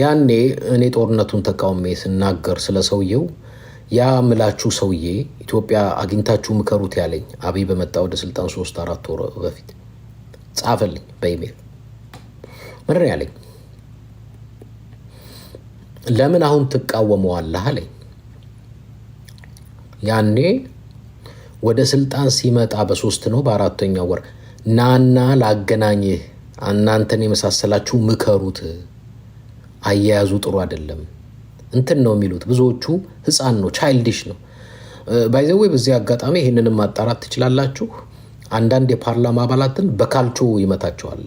ያኔ እኔ ጦርነቱን ተቃውሜ ስናገር ስለ ሰውየው ያ ምላችሁ ሰውዬ ኢትዮጵያ አግኝታችሁ ምከሩት ያለኝ አብይ በመጣ ወደ ስልጣን 3-4 ወር በፊት ጻፈልኝ በኢሜል ምንድን ያለኝ፣ ለምን አሁን ትቃወመዋለህ አለኝ። ያኔ ወደ ስልጣን ሲመጣ በ3 ነው በ4ኛው ወር ናና ላገናኝህ፣ እናንተን የመሳሰላችሁ ምከሩት፣ አያያዙ ጥሩ አይደለም እንትን ነው የሚሉት ብዙዎቹ። ህፃን ነው፣ ቻይልዲሽ ነው። ባይዘዌ በዚህ አጋጣሚ ይህንንም ማጣራት ትችላላችሁ። አንዳንድ የፓርላማ አባላትን በካልቾ ይመታቸዋል፣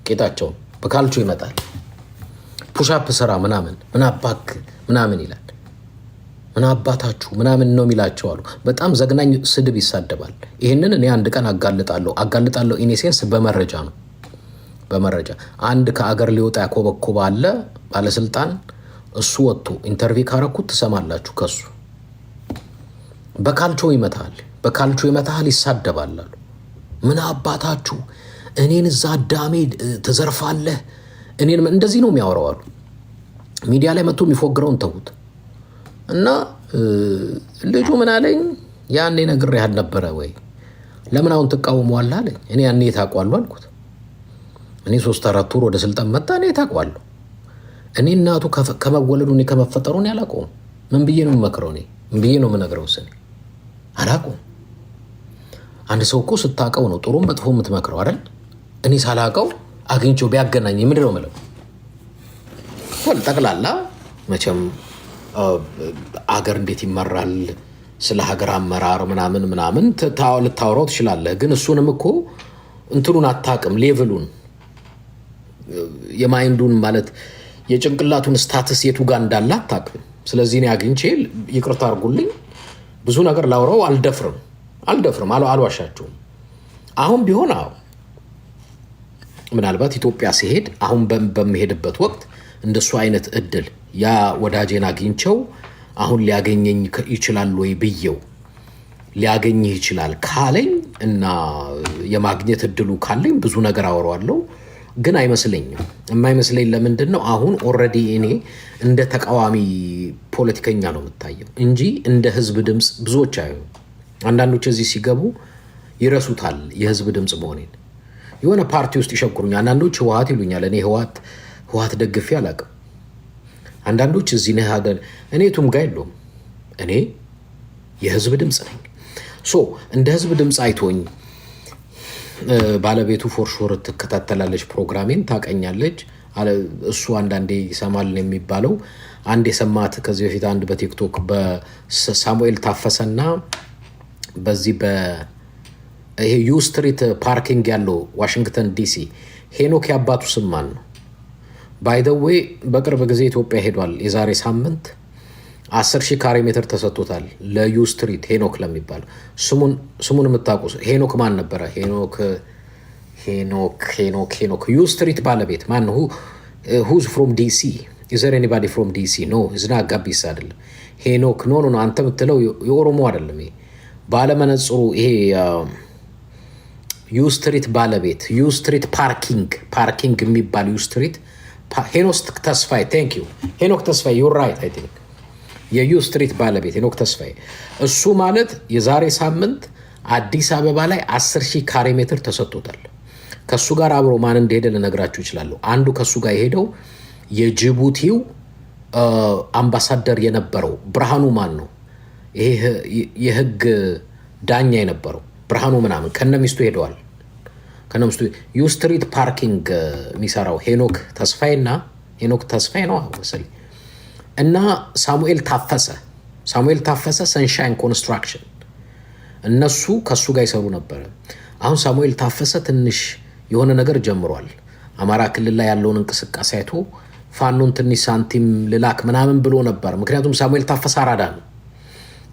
ቄጣቸውን በካልቾ ይመጣል። ፑሻፕ ስራ ምናምን ምን አባክ ምናምን ይላል። ምን አባታችሁ ምናምን ነው የሚላቸው አሉ። በጣም ዘግናኝ ስድብ ይሳደባል። ይህንን እኔ አንድ ቀን አጋልጣለሁ። ኢኔሴንስ በመረጃ ነው፣ በመረጃ አንድ ከአገር ሊወጣ ያኮበኮበ አለ ባለስልጣን። እሱ ወጥቶ ኢንተርቪው ካረኩት ትሰማላችሁ። ከሱ በካልቾ ይመታል፣ ይሳደባል አሉ። ምን አባታችሁ እኔን እዛ አዳሜ ትዘርፋለህ፣ እኔን እንደዚህ ነው የሚያወራው አሉ። ሚዲያ ላይ መጥቶ የሚፎግረውን ተዉት። እና ልጁ ምን አለኝ፣ ያኔ ነግሬህ ነበረ ወይ ለምን አሁን ትቃወመዋለህ አለኝ። እኔ ያኔ ታውቀዋለሁ አልኩት። እኔ 3-4 ወር ወደ ስልጣን መጣ፣ እኔ ታውቀዋለሁ። እኔ እናቱ ከመወለዱ እኔ ከመፈጠሩ እኔ አላውቀውም። ምን ብዬ ነው የምመክረው? እኔ ምን ብዬ ነው የምነግረው? እኔ አላውቀውም። አንድ ሰው እኮ ስታውቀው ነው ጥሩም መጥፎ የምትመክረው አይደል? እኔ ሳላውቀው አግኝቼው ቢያገናኝ ምንድን ነው የምለው? ጠቅላላ መቼም አገር እንዴት ይመራል፣ ስለ ሀገር አመራር ምናምን ልታወራው ትችላለህ። ግን እሱንም እኮ እንትኑን አታውቅም፣ ሌቭሉን የማይንዱን ማለት የጭንቅላቱን ስታትስ የቱ ጋር እንዳለ አታውቅም። ስለዚህ እኔ አግኝቼ ይቅርታ አድርጉልኝ ብዙ ነገር ላውራው አልደፍርም፣ አልዋሻቸውም። አሁን ቢሆን ምናልባት ኢትዮጵያ ሲሄድ አሁን በሚሄድበት ወቅት እንደሱ አይነት እድል ያ ወዳጄን አግኝቸው አሁን ሊያገኘኝ ይችላል ወይ ብየው ሊያገኝህ ይችላል ካለኝ እና የማግኘት እድሉ ካለኝ ብዙ ነገር አወራዋለሁ። ግን አይመስለኝም። የማይመስለኝ ለምንድን ነው? አሁን ኦልሬዲ እኔ እንደ ተቃዋሚ ፖለቲከኛ ነው የምታየው እንጂ እንደ ህዝብ ድምፅ ብዙዎች አዩ። አንዳንዶች እዚህ ሲገቡ ይረሱታል የህዝብ ድምፅ መሆኔን። የሆነ ፓርቲ ውስጥ ይሸኩሩኛል። አንዳንዶች ህወሓት ይሉኛል። እኔ ህወሓት ደግፌ አላውቅም። አንዳንዶች እዚህ ነህ ሀገር፣ እኔ ቱም ጋር የለውም። እኔ የህዝብ ድምፅ ነኝ። እንደ ህዝብ ድምፅ አይቶኝ ባለቤቱ ፎርሾር ትከታተላለች፣ ፕሮግራሜን ታቀኛለች። እሱ አንዳንዴ ይሰማል የሚባለው አንድ የሰማት ከዚህ በፊት አንድ በቲክቶክ በሳሙኤል ታፈሰና በዚህ ይሄ ዩ ስትሪት ፓርኪንግ ያለው ዋሽንግተን ዲሲ ሄኖክ ያባቱ ስም ማን ነው? ባይ ዘ ዌይ በቅርብ ጊዜ ኢትዮጵያ ሄዷል። የዛሬ ሳምንት 10,000 ካሬ ሜትር ተሰጥቶታል ለዩ ስትሪት ሄኖክ ለሚባለው። ስሙን የምታውቁ ሄኖክ ማን ነበረ? ሄኖክ ዩ ስትሪት ባለቤት ማን ነው? ሁዝ ፍሮም ዲሲ? ኢዝ ዜር ኤኒባዲ ፍሮም ዲሲ? ኖ ዝና ጋቢስ አይደለም። ሄኖክ ኖ አንተ የምትለው የኦሮሞ አይደለም። ይሄ ባለመነጽሩ ይሄ ዩ ስትሪት ባለቤት ዩ ስትሪት ፓርኪንግ የሚባል ዩ ስትሪት ሄኖክ ተስፋዬ። ቴንክ ዩ ሄኖክ ተስፋዬ ዩር ራይት አይ ቲንክ የዩ ስትሪት ባለቤት ሄኖክ ተስፋዬ። እሱ ማለት የዛሬ ሳምንት አዲስ አበባ ላይ 10,000 ካሬ ሜትር ተሰጥቶታል። ከሱ ጋር አብሮ ማን እንደሄደ ልነግራችሁ ይችላለሁ። አንዱ ከሱ ጋር የሄደው የጅቡቲው አምባሳደር የነበረው ብርሃኑ ማን ነው? ይሄ የህግ ዳኛ የነበረው ብርሃኑ ምናምን ከነሚስቱ ሄደዋል። ከነሚስቱ ዩ ስትሪት ፓርኪንግ የሚሰራው ሄኖክ ተስፋዬ ነው መሰለኝ። እና ሳሙኤል ታፈሰ ሰንሻይን ኮንስትራክሽን እነሱ ከሱ ጋር ይሰሩ ነበረ። አሁን ሳሙኤል ታፈሰ ትንሽ የሆነ ነገር ጀምሯል። አማራ ክልል ላይ ያለውን እንቅስቃሴ አይቶ ፋኖን ትንሽ ሳንቲም ልላክ ምናምን ብሎ ነበር። ምክንያቱም ሳሙኤል ታፈሰ አራዳ ነው።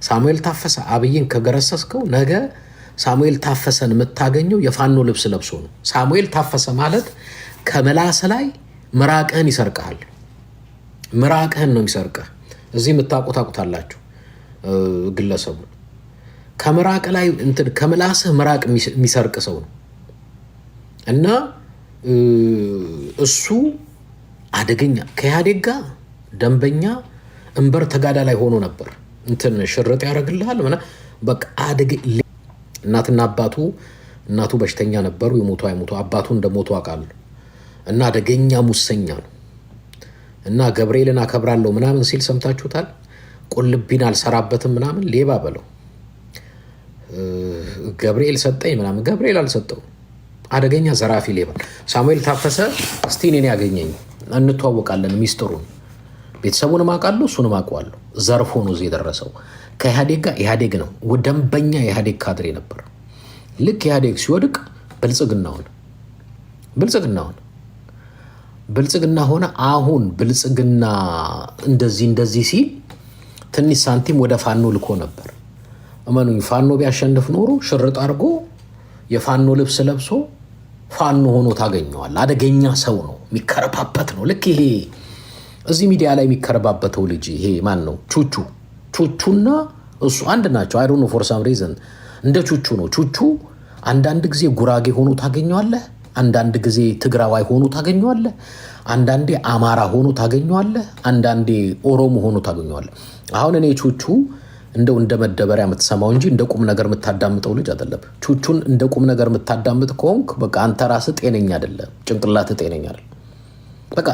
ሳሙኤል ታፈሰ አብይን ከገረሰስከው ነገ ሳሙኤል ታፈሰን የምታገኘው የፋኖ ልብስ ለብሶ ነው። ሳሙኤል ታፈሰ ማለት ከምላስ ላይ ምራቅህን ይሰርቅሃል። ምራቅህን ነው የሚሰርቅህ። እዚህ የምታውቁታላችሁ ግለሰቡን ከምራቅ ላይ እንትን ከምላስህ ምራቅ የሚሰርቅ ሰው ነው እና እሱ አደገኛ ከኢህአዴግ ጋር ደንበኛ እንበር ተጋዳ ላይ ሆኖ ነበር። እንትን ሽርጥ ያደርግልሃል ምና በቃ እናትና አባቱ እናቱ በሽተኛ ነበሩ። የሞቱ አይሞቱ አባቱ እንደሞቱ አውቃለሁ። እና አደገኛ ሙሰኛ ነው እና ገብርኤልን አከብራለሁ ምናምን ሲል ሰምታችሁታል። ቁልቢን አልሰራበትም ምናምን ሌባ በለው ገብርኤል ሰጠኝ ምናምን ገብርኤል አልሰጠው። አደገኛ ዘራፊ ሌባ ሳሙኤል ታፈሰ። እስቲ እኔን ያገኘኝ እንተዋወቃለን። ሚስጥሩን ቤተሰቡንም አውቃለሁ እሱንም አውቀዋለሁ። ዘርፎ ነው እዚህ የደረሰው። ከኢህአዴግ ጋር ኢህአዴግ ነው ደንበኛ የኢህአዴግ ካድሬ ነበር። ልክ ኢህአዴግ ሲወድቅ ብልጽግና ሆነ። አሁን ብልጽግና እንደዚህ ሲል ትንሽ ሳንቲም ወደ ፋኖ ልኮ ነበር። እመኑኝ ፋኖ ቢያሸንፍ ኖሮ ሽርጥ አድርጎ የፋኖ ልብስ ለብሶ ፋኖ ሆኖ ታገኘዋል። አደገኛ ሰው ነው፣ የሚከረባበት ነው። ልክ ይሄ እዚህ ሚዲያ ላይ የሚከረባበተው ልጅ ይሄ ማን ነው? ቹቹና እሱ አንድ ናቸው። አይ ዶንት ኖ ፎር ሳም ሪዝን እንደ ቹቹ ነው። ቹቹ አንዳንድ ጊዜ ጉራጌ ሆኖ ታገኘዋለህ፣ አንዳንድ ጊዜ ትግራዋይ ሆኖ ታገኘዋለህ፣ አንዳንዴ አማራ ሆኖ ታገኘዋለህ፣ አንዳንዴ ኦሮሞ ሆኖ ታገኘዋለህ። አሁን እኔ ቹቹ እንደው እንደ መደበሪያ የምትሰማው እንጂ እንደ ቁም ነገር የምታዳምጠው ልጅ አይደለም። ቹቹን እንደ ቁም ነገር የምታዳምጥ ከሆንክ በቃ አንተ ራስህ ጤነኛ አይደለም፣ ጭንቅላትህ ጤነኛ አይደለም። በቃ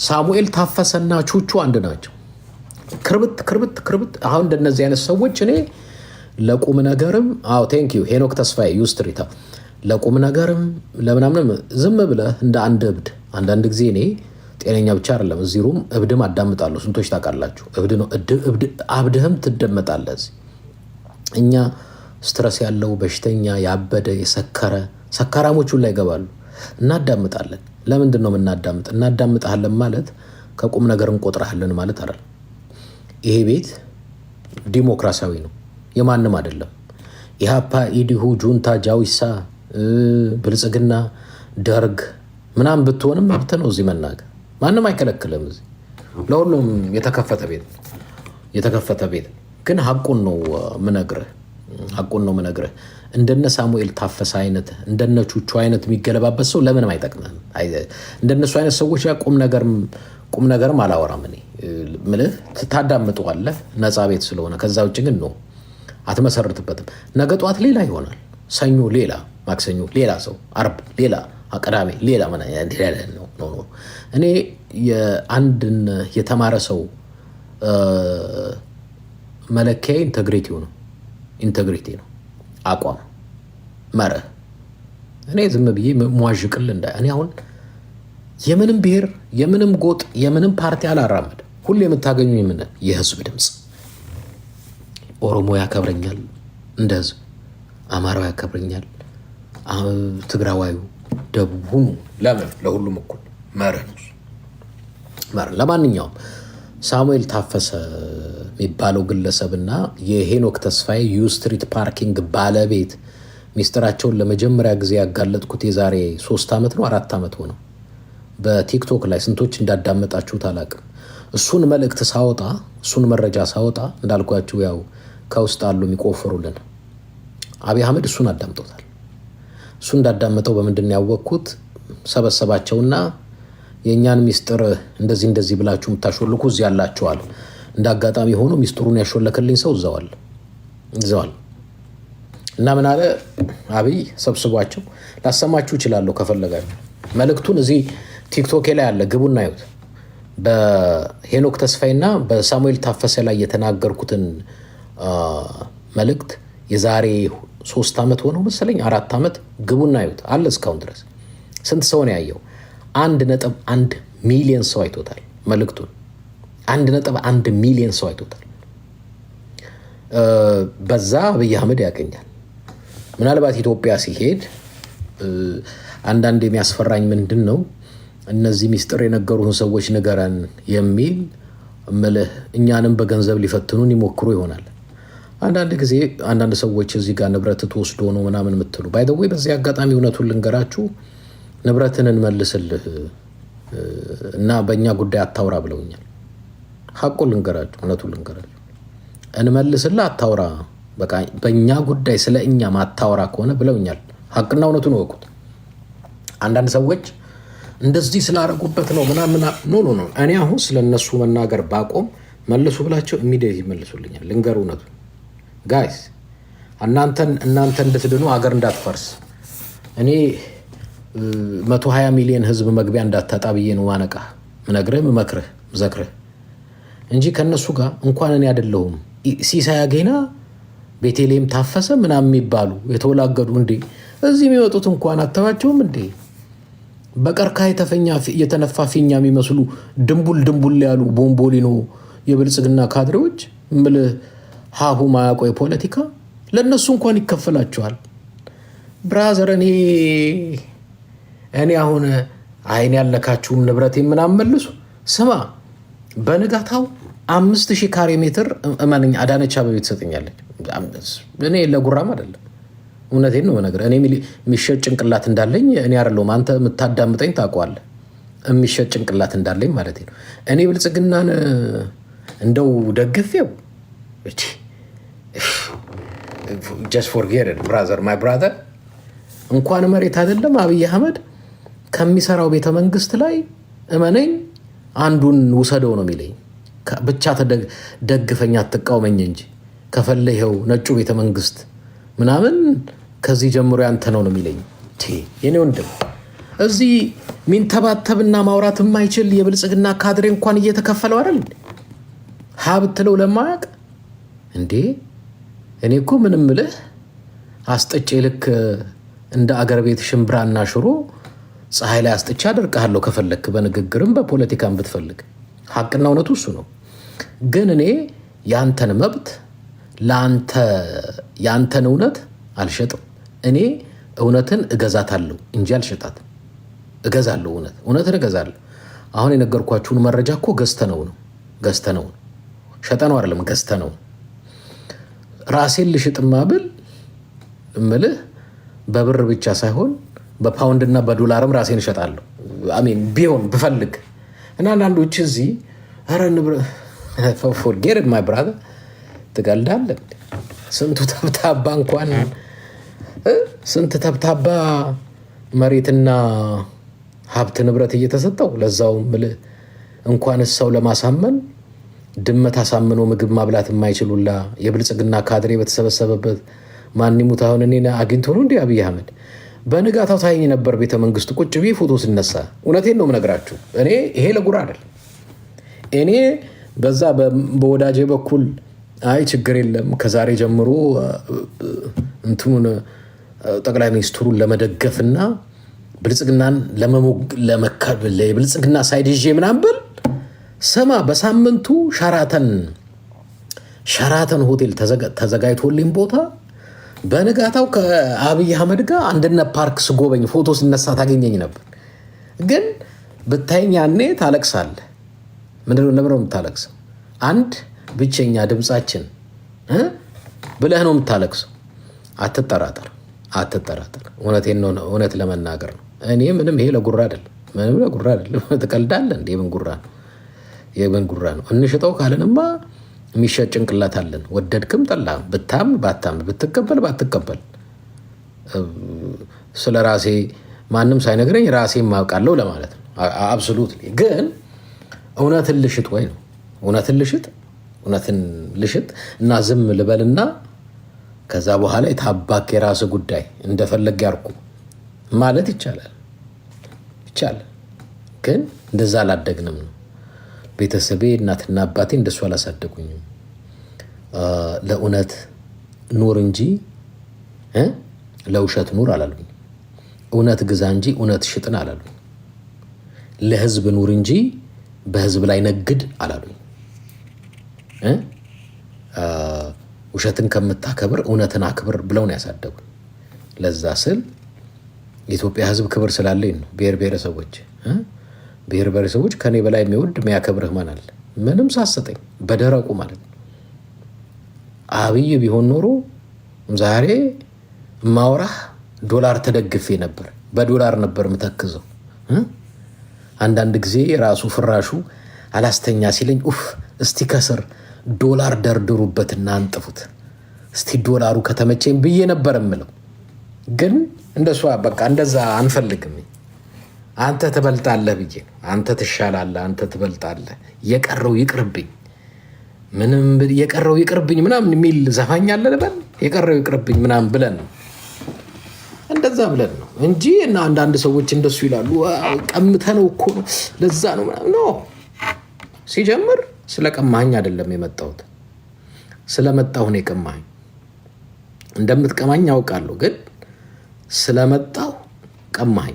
ሳሙኤል ታፈሰና ቹቹ አንድ ናቸው። ክርብት። አሁን እንደነዚህ አይነት ሰዎች እኔ ለቁም ነገርም ቴንክ ዩ ሄኖክ ተስፋዬ ዩስትሪታ ለቁም ነገርም ለምናምንም ዝም ብለህ እንደ አንድ እብድ አንዳንድ ጊዜ እኔ ጤነኛ ብቻ አይደለም እዚህ ሩም እብድም አዳምጣለሁ። ስንቶች ታውቃላችሁ? እብድ ነው አብድህም ትደመጣለህ። እኛ ስትረስ ያለው በሽተኛ ያበደ የሰከረ ሰካራሞቹ ላይ ይገባሉ። እናዳምጣለን። ለምንድን ነው የምናዳምጥ? እናዳምጣለን ማለት ከቁም ነገር እንቆጥራለን ማለት አይደለም። ይሄ ቤት ዲሞክራሲያዊ ነው፣ የማንም አይደለም። ኢህአፓ፣ ኢዲሁ፣ ጁንታ፣ ጃዊሳ፣ ብልጽግና፣ ደርግ ምናምን ብትሆንም መብት ነው እዚህ መናገር፣ ማንም አይከለክልም። እዚህ ለሁሉም የተከፈተ ቤት ግን ሀቁን ነው ምነግርህ። እንደነ ሳሙኤል ታፈሰ አይነት እንደነ ቹቹ አይነት የሚገለባበት ሰው ለምንም አይጠቅምም። እንደነሱ አይነት ሰዎች ጋር ቁም ነገርም አላወራም። እኔ ምልህ ታዳምጠዋለህ ነፃ ቤት ስለሆነ። ከዛ ውጭ ግን ነው አትመሰርትበትም። ነገ ጠዋት ሌላ ይሆናል፣ ሰኞ ሌላ፣ ማክሰኞ ሌላ ሰው፣ አርብ ሌላ፣ ቅዳሜ ሌላ ነው። እኔ የአንድን የተማረ ሰው መለኪያ ኢንቴግሪቲ ነው፣ አቋም፣ መርህ። እኔ ዝም ብዬ ሟዥቅል እኔ አሁን የምንም ብሔር የምንም ጎጥ የምንም ፓርቲ አላራምድ። ሁሉ የምታገኙ የህዝብ ድምፅ። ኦሮሞ ያከብረኛል እንደ ህዝብ፣ አማራው ያከብረኛል፣ ትግራዋዩ፣ ደቡቡ። ለምን ለሁሉም እኩል መርህ ነው። ለማንኛውም ሳሙኤል ታፈሰ የሚባለው ግለሰብና የሄኖክ ተስፋዬ ዩስትሪት ፓርኪንግ ባለቤት ሚስጥራቸውን ለመጀመሪያ ጊዜ ያጋለጥኩት የዛሬ 3 ዓመት ነው 4 ዓመት ሆነው። በቲክቶክ ላይ ስንቶች እንዳዳመጣችሁት አላቅም። እሱን መልእክት ሳወጣ እሱን መረጃ ሳወጣ እንዳልኳችሁ ያው ከውስጥ አሉ የሚቆፍሩልን አብይ አህመድ እሱን አዳምጦታል። እሱ እንዳዳመጠው በምንድን ያወቅኩት? ሰበሰባቸውና የእኛን ሚስጥር እንደዚህ ብላችሁ የምታሾልኩ እዚህ ያላችኋል። እንደ አጋጣሚ ሆኖ ሚስጥሩን ያሾለክልኝ ሰው እዘዋል እና ምን አለ አብይ ሰብስቧቸው። ላሰማችሁ እችላለሁ ከፈለጋችሁ። መልእክቱን እዚህ ቲክቶክ ላይ አለ፣ ግቡና ይዩት። በሄኖክ ተስፋዬና በሳሙኤል ታፈሰ ላይ የተናገርኩትን መልእክት የዛሬ 3 ዓመት ሆነው መሰለኝ 4 ዓመት፣ ግቡና ይዩት አለ። እስካሁን ድረስ ስንት ሰው ነው ያየው? 1.1 ሚሊዮን ሰው አይቶታል መልእክቱን። 1.1 ሚሊዮን ሰው አይቶታል። በዛ አብይ አህመድ ያገኛል። ምናልባት ኢትዮጵያ ሲሄድ አንዳንድ የሚያስፈራኝ ምንድን ነው እነዚህ ሚስጥር የነገሩን ሰዎች ንገረን የሚል እምልህ እኛንም በገንዘብ ሊፈትኑን ይሞክሩ ይሆናል። አንዳንድ ጊዜ አንዳንድ ሰዎች እዚህ ጋር ንብረት ተወስዶ ነው ምናምን የምትሉ ባይ ዘ ወይ፣ በዚህ አጋጣሚ እውነቱን ልንገራችሁ፣ ንብረትን እንመልስልህ እና በእኛ ጉዳይ አታውራ ብለውኛል። ሀቁን ልንገራችሁ፣ እውነቱን ልንገራችሁ፣ እንመልስልህ አታውራ፣ በቃ በእኛ ጉዳይ ስለ እኛ ማታወራ ከሆነ ብለውኛል። ሀቅና እውነቱን እወቁት። አንዳንድ ሰዎች እንደዚህ ስላደረጉበት ነው ምናምን ኖ። እኔ አሁን ስለ እነሱ መናገር ባቆም መልሱ ብላቸው ኢሚዲየት ይመልሱልኛል። ልንገር እውነቱ ጋይስ፣ እናንተ እንድትድኑ አገር እንዳትፈርስ እኔ 120 ሚሊዮን ህዝብ መግቢያ እንዳታጣ ብዬ ነው ማነቃ ምነግርህ ምመክርህ ምዘክርህ እንጂ ከእነሱ ጋር እንኳን እኔ አይደለሁም ሲሳይ አጌና ቤቴሌም ታፈሰ ምናምን የሚባሉ የተወላገዱ እንዴ እዚህ የሚወጡት እንኳን አተባቸውም እንዴ በቀርካ የተነፋ ፊኛ የሚመስሉ ድንቡል ያሉ ቦምቦሊኖ የብልጽግና ካድሬዎች ምልህ ሀሁ ማያቆ የፖለቲካ ለእነሱ እንኳን ይከፈላቸዋል። ብራዘር እኔ አሁን አይን ያልነካችሁም ንብረት ምናምን መልሱ። ስማ በንጋታው 5000 ካሬ ሜትር እመነኝ አዳነች አበቤ ትሰጠኛለች። እኔ ለጉራም አይደለም እውነቴን ነው ነገር እኔ የሚሸጥ ጭንቅላት እንዳለኝ እኔ አይደለሁም አንተ የምታዳምጠኝ ታውቀዋለህ። የሚሸጥ ጭንቅላት እንዳለኝ ማለት ነው። እኔ ብልጽግናን እንደው ደግፌው just forget it brother my brother እንኳን መሬት አይደለም አብይ አህመድ ከሚሰራው ቤተ መንግስት ላይ እመነኝ አንዱን ውሰደው ነው የሚለኝ። ብቻ ደግፈኛ አትቃወመኝ እንጂ ከፈለኸው ነጩ ቤተ መንግስት ምናምን ከዚህ ጀምሮ ያንተ ነው የሚለኝ። የኔ ወንድም እዚህ ሚንተባተብና ማውራት የማይችል የብልጽግና ካድሬ እንኳን እየተከፈለው አይደል ሀብትለው ለማያቅ እንዴ። እኔ እኮ ምንም ልህ አስጥጬ ልክ እንደ አገር ቤት ሽምብራና ሽሮ ፀሐይ ላይ አስጥቼ አደርቅሃለሁ ከፈለክ በንግግርም በፖለቲካም ብትፈልግ። ሀቅና እውነቱ እሱ ነው። ግን እኔ ያንተን መብት ያንተን እውነት አልሸጥም። እኔ እውነትን እገዛታለሁ እንጂ አልሸጣትም። እገዛለሁ፣ እውነትን እገዛለሁ። አሁን የነገርኳችሁን መረጃ እኮ ገዝተነው ነው ሸጠነው አይደለም፣ ገዝተነው። ራሴን ልሽጥማ ብል እምልህ በብር ብቻ ሳይሆን በፓውንድና በዶላርም ራሴን እሸጣለሁ። አሜን ቢሆን ብፈልግ እና አንዳንዶች እዚህ ፎርጌት ማይ ብራዘር ትቀልዳለህ። ስንቱ ተብታባ እንኳን ስንት ተብታባ መሬትና ሀብት ንብረት እየተሰጠው ለዛው ምልህ እንኳን ሰው ለማሳመን ድመት አሳምኖ ምግብ ማብላት የማይችሉላ የብልጽግና ካድሬ በተሰበሰበበት ማን ይሙት አሁን እኔን አግኝቶ ነው እንዴ አብይ አህመድ? በንጋታው ታይኝ ነበር ቤተ መንግስት ቁጭ ብዬ ፎቶ ሲነሳ። እውነቴን ነው የምነግራችሁ። እኔ ይሄ ለጉራ አይደለም። እኔ በዛ በወዳጄ በኩል አይ ችግር የለም ከዛሬ ጀምሮ እንትኑን ጠቅላይ ሚኒስትሩን ለመደገፍና ብልጽግናን ለመከብል የብልጽግና ሳይድ ይዤ ምናምን ብል ስማ በሳምንቱ ሸራተን ሆቴል ተዘጋጅቶልኝ ቦታ በንጋታው ከአብይ አህመድ ጋር አንድነት ፓርክ ስጎበኝ ፎቶ ሲነሳ ታገኘኝ ነበር። ግን ብታይኝ ያኔ ታለቅሳለህ። ምንድነው ለምን ነው የምታለቅሰው? አንድ ብቸኛ ድምጻችን ብለህ ነው የምታለቅሰው። አትጠራጠር። እውነቴን ነው፣ እውነት ለመናገር ነው። እኔ ምንም ይሄ ለጉራ አይደለም። ትቀልዳለህ እንዴ? የምን ጉራ ነው? እንሽጠው ካለንማ የሚሸጥ ጭንቅላት አለን። ወደድክም ጠላህም፣ ብታምን ባታምን፣ ብትቀበል ባትቀበል፣ ስለ ራሴ ማንም ሳይነግረኝ ራሴ ማውቃለሁ ለማለት ነው። አብሶሉት። ግን እውነትን ልሽጥ ወይ ነው እውነትን ልሽጥ እና ዝም ልበልና ከዛ በኋላ የታባክ የራስ ጉዳይ እንደፈለግ ያርኩ ማለት ይቻላል። ግን እንደዛ አላደግንም ነው። ቤተሰቤ እናትና አባቴ እንደሱ አላሳደጉኝም። ለእውነት ኑር እንጂ ለውሸት ኑር አላሉኝ። እውነት ግዛ እንጂ እውነት ሽጥን አላሉኝ። ለህዝብ ኑር እንጂ በህዝብ ላይ ነግድ አላሉኝ። ውሸትን ከምታከብር እውነትን አክብር ብለው ነው ያሳደጉኝ። ለዛ ስል የኢትዮጵያ ህዝብ ክብር ስላለኝ ነው። ብሔር ብሔረሰቦች ከኔ በላይ የሚወድ የሚያከብርህ ማን አለ? ምንም ሳሰጠኝ በደረቁ ማለት ነው። አብይ ቢሆን ኖሮ ዛሬ ማውራህ ዶላር ተደግፌ ነበር፣ በዶላር ነበር ምተክዘው። አንዳንድ ጊዜ ራሱ ፍራሹ አላስተኛ ሲለኝ እስቲ ከስር ዶላር ደርድሩበትና አንጥፉት እስቲ ዶላሩ ከተመቸኝ ብዬ ነበር የምለው። ግን እንደሷ በቃ እንደዛ አንፈልግም። አንተ ትበልጣለህ ብዬ ነው። አንተ ትሻላለህ፣ አንተ ትበልጣለህ፣ የቀረው ይቅርብኝ፣ ምንም የቀረው ይቅርብኝ ምናምን የሚል ዘፋኝ አለ ልበል። የቀረው ይቅርብኝ ምናምን ብለን ነው እንደዛ ብለን ነው እንጂ። እና አንዳንድ ሰዎች እንደሱ ይላሉ፣ ቀምተነው እኮ ነው ለዛ ነው ምናምን ነው። ሲጀምር ስለቀማኝ አይደለም የመጣሁት፣ ስለመጣሁ ነው የቀማኝ። እንደምትቀማኝ ያውቃለሁ፣ ግን ስለመጣሁ ቀማኝ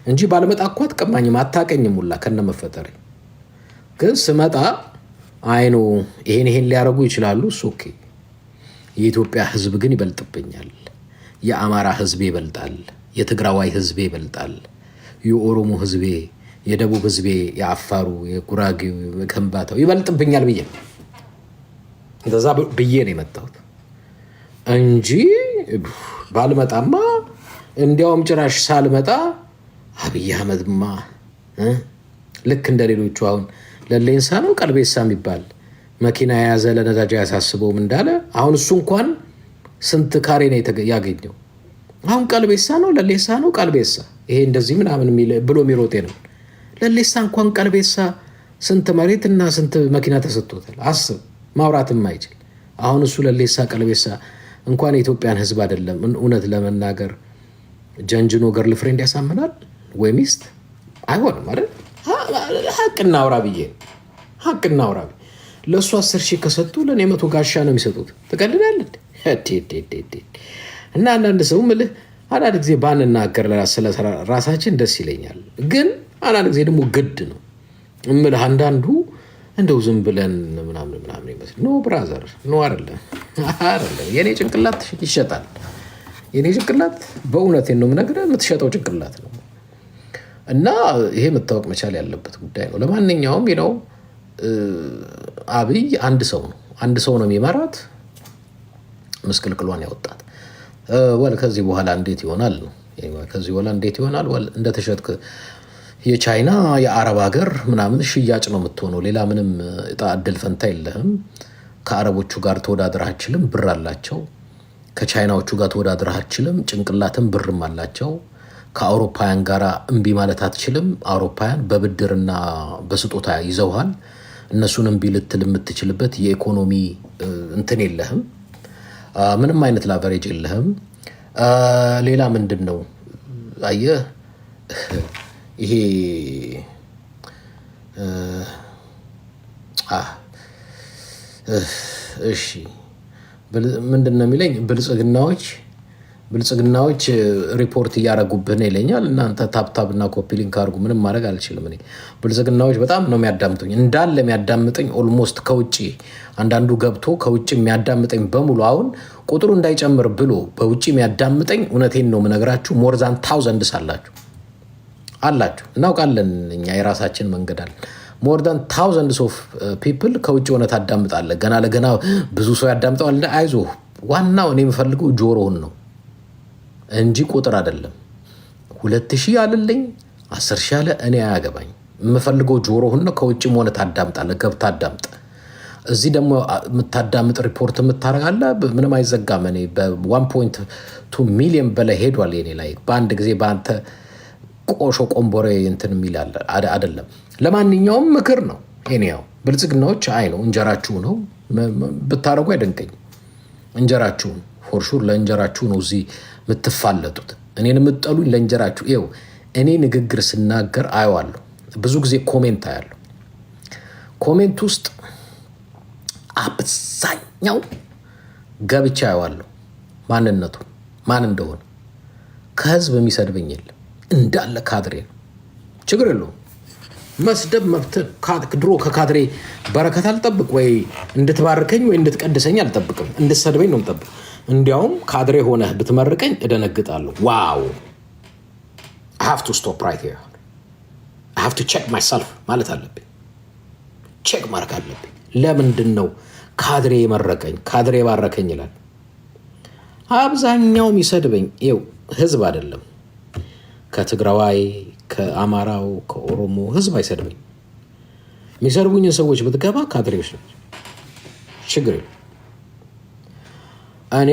እንጂ ባለመጣ እኮ አትቀማኝም፣ አታቀኝም ሁላ ከነመፈጠሬ። ግን ስመጣ አይኑ ይሄን ሊያደርጉ ይችላሉ። እሱ ኦኬ። የኢትዮጵያ ሕዝብ ግን ይበልጥብኛል። የአማራ ሕዝቤ ይበልጣል፣ የትግራዋይ ሕዝቤ ይበልጣል፣ የኦሮሞ ሕዝቤ፣ የደቡብ ሕዝቤ፣ የአፋሩ፣ የጉራጌው፣ የከምባታው ይበልጥብኛል ብዬ እንደዛ ብዬ ነው የመጣሁት እንጂ ባልመጣማ እንዲያውም ጭራሽ ሳልመጣ አብይ አህመድማ ልክ እንደ ሌሎቹ አሁን ለሌንሳ ነው ቀልቤሳ የሚባል መኪና የያዘ ለነዳጅ አያሳስበውም እንዳለ አሁን እሱ እንኳን ስንት ካሬ ነው ያገኘው? አሁን ቀልቤሳ ነው ለሌሳ ነው ቀልቤሳ ይሄ እንደዚህ ምናምን ብሎ የሚሮጤ ነው። ለሌሳ እንኳን ቀልቤሳ ስንት መሬትና ስንት መኪና ተሰጥቶታል። አስብ፣ ማውራትም አይችል። አሁን እሱ ለሌሳ ቀልቤሳ እንኳን የኢትዮጵያን ሕዝብ አይደለም እውነት ለመናገር ጀንጅኖ ገርል ፍሬንድ ያሳምናል ወይ ሚስት አይሆንም አይደል? ሀቅና አውራ ብዬ ሀቅና አውራ ለእሱ 10 ሺህ ከሰጡ ለእኔ 100 ጋሻ ነው የሚሰጡት። ትቀልዳለህ እና አንዳንድ ሰው ምልህ አንዳንድ ጊዜ ባንናገር ስለ ራሳችን ደስ ይለኛል፣ ግን አንዳንድ ጊዜ ደግሞ ግድ ነው እምልህ። አንዳንዱ እንደው ዝም ብለን ምናምን ይመስል ኖ ብራዘር ኖ አይደለም። የኔ ጭንቅላት ይሸጣል። የኔ ጭንቅላት በእውነቴን ነው የምነግርህ የምትሸጠው ጭንቅላት ነው። እና ይሄ መታወቅ መቻል ያለበት ጉዳይ ነው። ለማንኛውም ነው አብይ አንድ ሰው ነው የሚመራት፣ ምስቅልቅሏን ያወጣት። ከዚህ በኋላ እንዴት ይሆናል ነው ከዚህ በኋላ እንዴት ይሆናል? እንደተሸጥክ የቻይና የአረብ ሀገር ምናምን ሽያጭ ነው የምትሆነው። ሌላ ምንም እጣ እድል ፈንታ የለህም። ከአረቦቹ ጋር ተወዳድረህ አትችልም፣ ብር አላቸው። ከቻይናዎቹ ጋር ተወዳድረህ አትችልም፣ ጭንቅላትም ብርም አላቸው። ከአውሮፓውያን ጋር እምቢ ማለት አትችልም። አውሮፓውያን በብድርና በስጦታ ይዘውሃል። እነሱን እምቢ ልትል የምትችልበት የኢኮኖሚ እንትን የለህም። ምንም አይነት ላቨሬጅ የለህም። ሌላ ምንድን ነው አየህ ይሄ እሺ ምንድን ነው የሚለኝ ብልጽግናዎች ሪፖርት እያደረጉብህ ነው ይለኛል። እናንተ ታብታብና ኮፒ ሊንክ አድርጉ። ምንም ማድረግ አልችልም። እኔ ብልጽግናዎች በጣም ነው የሚያዳምጡኝ፣ እንዳለ የሚያዳምጠኝ ኦልሞስት ከውጭ አንዳንዱ ገብቶ ከውጭ የሚያዳምጠኝ በሙሉ አሁን ቁጥሩ እንዳይጨምር ብሎ በውጭ የሚያዳምጠኝ እውነቴን ነው የምነግራችሁ ሞርዛን 1000 አላችሁ። እናውቃለን፣ እኛ የራሳችን መንገድ አለ። ሞር ዳን 1000 ኦፍ ፒፕል ከውጭ ሆነ ታዳምጣለህ። ገና ለገና ብዙ ሰው ያዳምጠዋል። አይዞህ፣ ዋናው እኔ የምፈልገው ጆሮውን ነው እንጂ ቁጥር አይደለም። 2000 አልልኝ 10,000 አለ እኔ አያገባኝ። የምፈልገው ጆሮውን ነው። ከውጭም ሆነ ታዳምጣለህ፣ ገብተህ አዳምጥ። እዚህ ደግሞ የምታዳምጥ ሪፖርት የምታደርጋለህ፣ ምንም አይዘጋም። እኔ በ1.2 ሚሊዮን በላይ ሄዷል የኔ ላይ በአንድ ጊዜ በአንተ ቆሾ ቆንቦሬ እንትን የሚላል አይደለም። ለማንኛውም ምክር ነው። ኔያው ብልጽግናዎች ነው እንጀራችሁ ነው ብታረጉ አይደንቀኝ። እንጀራችሁን ፎርሹር ለእንጀራችሁ ነው እዚህ የምትፋለጡት። እኔን የምትጠሉኝ ለእንጀራችሁ። ይኸው እኔ ንግግር ስናገር አየዋለሁ። ብዙ ጊዜ ኮሜንት አያለሁ። ኮሜንት ውስጥ አብዛኛው ገብቻ አየዋለሁ። ማንነቱ ማን እንደሆነ ከህዝብ የሚሰድበኝ የለም። እንዳለ ካድሬ ነው። ችግር የለውም። መስደብ መብት። ድሮ ከካድሬ በረከት አልጠብቅ ወይ እንድትባርከኝ ወይ እንድትቀድሰኝ አልጠብቅም። እንድትሰድበኝ ነው የምጠብቅ። እንዲያውም ካድሬ ሆነህ ብትመርቀኝ እደነግጣለሁ። ዋው I have to stop right here. I have to check myself ማለት አለብኝ። ቼክ ማድረግ አለብኝ። ለምንድን ነው ካድሬ መረቀኝ፣ ካድሬ ባረከኝ ይላል። አብዛኛው የሚሰድበኝ ይኸው ህዝብ አይደለም። ከትግራዋይ፣ ከአማራው፣ ከኦሮሞ ህዝብ አይሰድበኝ። የሚሰድቡኝን ሰዎች ብትገባ ካድሬዎች ናቸው። ችግር የለም። እኔ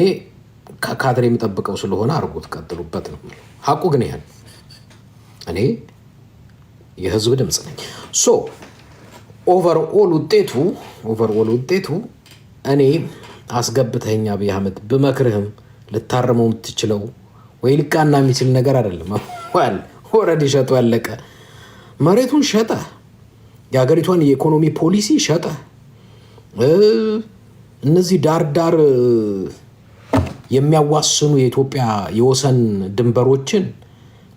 ከካድሬ የምጠብቀው ስለሆነ አድርጎት ቀጥሉበት ነው። ሀቁ ግን ይሄን እኔ የህዝብ ድምፅ ነኝ። ሶ ኦቨርኦል ውጤቱ እኔ አስገብተኸኝ አብይ አህመድ ብመክርህም ልታርመው የምትችለው ወይ ልቃና የሚችል ነገር አይደለም። ኦልሬዲ ሸጦ ያለቀ መሬቱን ሸጠ፣ የሀገሪቷን የኢኮኖሚ ፖሊሲ ሸጠ፣ እነዚህ ዳር የሚያዋስኑ የኢትዮጵያ የወሰን ድንበሮችን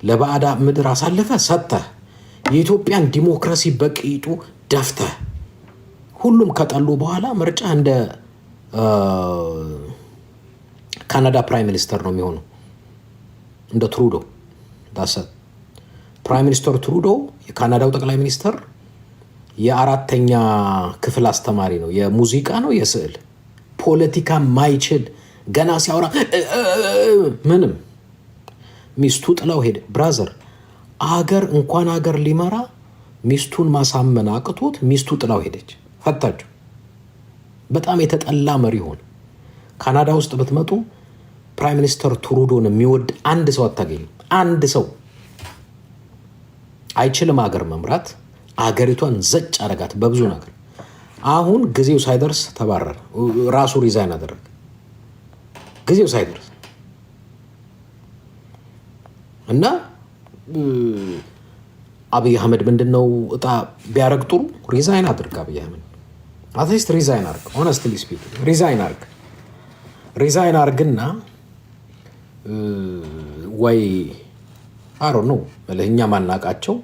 ለባዕዳ ምድር አሳልፈ ሰጥተ፣ የኢትዮጵያን ዲሞክራሲ በቂጡ ደፍተ፣ ሁሉም ከጠሉ በኋላ ምርጫ እንደ ካናዳ ፕራይም ሚኒስተር ነው የሚሆነው፣ እንደ ትሩዶ ዳሰ ፕራይም ሚኒስተር ትሩዶ የካናዳው ጠቅላይ ሚኒስተር የአራተኛ ክፍል አስተማሪ ነው። የሙዚቃ ነው የስዕል ፖለቲካ ማይችል ገና ሲያወራ ምንም ሚስቱ ጥላው ሄደ። ብራዘር አገር እንኳን አገር ሊመራ ሚስቱን ማሳመን አቅቶት ሚስቱ ጥላው ሄደች፣ ፈታችሁ። በጣም የተጠላ መሪ ሆነ። ካናዳ ውስጥ ብትመጡ ፕራይም ሚኒስተር ትሩዶን የሚወድ አንድ ሰው አታገኝም። አንድ ሰው አይችልም አገር መምራት። አገሪቷን ዘጭ አረጋት በብዙ ነገር። አሁን ጊዜው ሳይደርስ ተባረረ፣ ራሱ ሪዛይን አደረገ። ጊዜው ሳይደርስ እና አብይ አህመድ ምንድነው እጣ ቢያረግ ጥሩ ሪዛይን አድርግ። አብይ አህመድ አትሊስት ሪዛይን አርግ። ሆነስትሊ ስፒኪንግ ሪዛይን አርግና ወይ አሮ ነው እኛ ማናቃቸው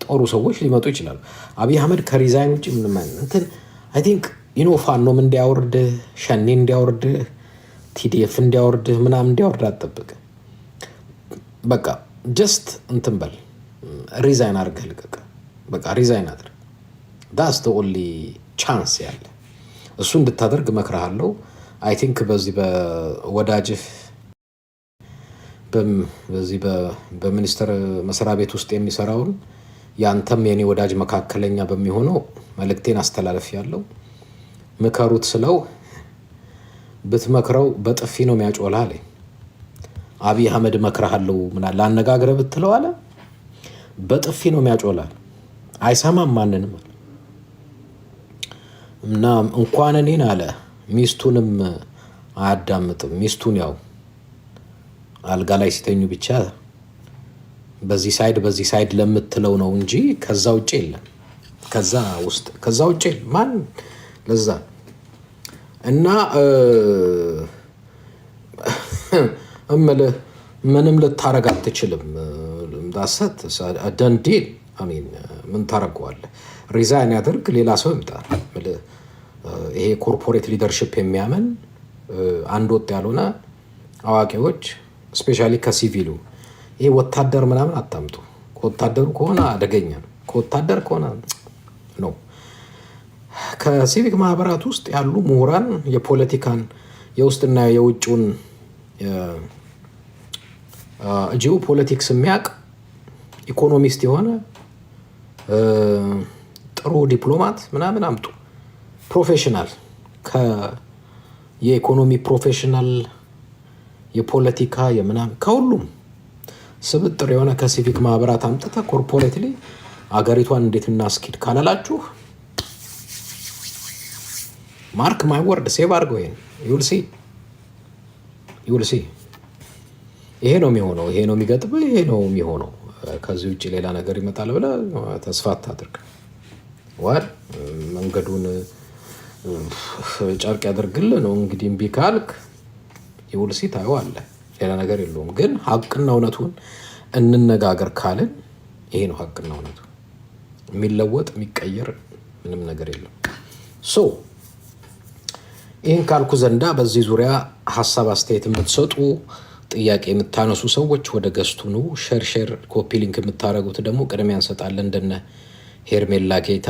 ጦሩ ሰዎች ሊመጡ ይችላሉ። አብይ አህመድ ከሪዛይን ውጭ ምንም እንትን አይ ቲንክ ፋኖም እንዲያወርድ፣ ሸኔ እንዲያወርድ፣ ቲዲኤፍ እንዲያወርድ ምናምን እንዲያወርድ አትጠብቅ። በቃ ጀስት እንትን በል ሪዛይን አድርገህ ልቀቅ። በቃ ሪዛይን አድርግ። ዳስ ዘ ኦንሊ ቻንስ ያለ እሱ እንድታደርግ እመክርሃለሁ። አይ ቲንክ በዚህ በወዳጅህ በዚህ በሚኒስቴር መስሪያ ቤት ውስጥ የሚሰራውን ያንተም የኔ ወዳጅ መካከለኛ በሚሆነው መልእክቴን አስተላለፍ ያለው ምከሩት ስለው ብትመክረው በጥፊ ነው የሚያጮላ አለኝ። አብይ አህመድ መክረሃለሁ ምናምን ላነጋግረህ ብትለው አለ በጥፊ ነው የሚያጮላ፣ አይሰማም ማንንም አለ። እና እንኳን እኔን አለ ሚስቱንም አያዳምጥም። ሚስቱን ያው አልጋ ላይ ሲተኙ ብቻ በዚህ ሳይድ ለምትለው ነው እንጂ ከዛ ውጭ የለም። ከዛ ውጭ ማን ለዛ እና እምልህ ምንም ልታረግ አትችልም። ዳሰት ደንዴል አሚን ምን ታረገዋለህ? ሪዛይን ያደርግ፣ ሌላ ሰው ይምጣ። ይሄ ኮርፖሬት ሊደርሽፕ የሚያምን አንድ ወጥ ያልሆነ አዋቂዎች ስፔሻሊ ከሲቪሉ ይሄ ወታደር ምናምን አታምጡ። ከወታደሩ ከሆነ አደገኛ ነው። ከወታደር ከሆነ ነው። ከሲቪክ ማህበራት ውስጥ ያሉ ምሁራን የፖለቲካን የውስጥና የውጭውን ጂኦ ፖለቲክስ የሚያውቅ ኢኮኖሚስት የሆነ ጥሩ ዲፕሎማት ምናምን አምጡ። ፕሮፌሽናል የኢኮኖሚ ፕሮፌሽናል፣ የፖለቲካ የምናምን ከሁሉም ስብጥር የሆነ ከሲቪክ ማህበራት አምጥተ ኮርፖሬትሊ አገሪቷን እንዴት እናስኪድ ካላላችሁ ማርክ ማይ ወርድ ሴቭ አድርገው። ይሄን ዩልሲ ይሄ ነው የሚሆነው። ይሄ ነው የሚገጥምህ። ይሄ ነው የሚሆነው። ከዚህ ውጭ ሌላ ነገር ይመጣል ብለህ ተስፋ አታድርግ። ዋል መንገዱን ጨርቅ ያደርግልህ ነው እንግዲህ። እምቢ ካልክ ዩልሲ ታየዋለህ። ሌላ ነገር የለውም። ግን ሀቅና እውነቱን እንነጋገር ካልን ይሄ ነው ሀቅና እውነቱ። የሚለወጥ የሚቀየር ምንም ነገር የለም። ሶ ይህን ካልኩ ዘንዳ በዚህ ዙሪያ ሀሳብ አስተያየት የምትሰጡ ጥያቄ የምታነሱ ሰዎች ወደ ገስቱ ኑ። ሼር ኮፒ ሊንክ የምታደርጉት ደግሞ ቅድሚያ እንሰጣለን። እንደነ ሄርሜላ ጌታ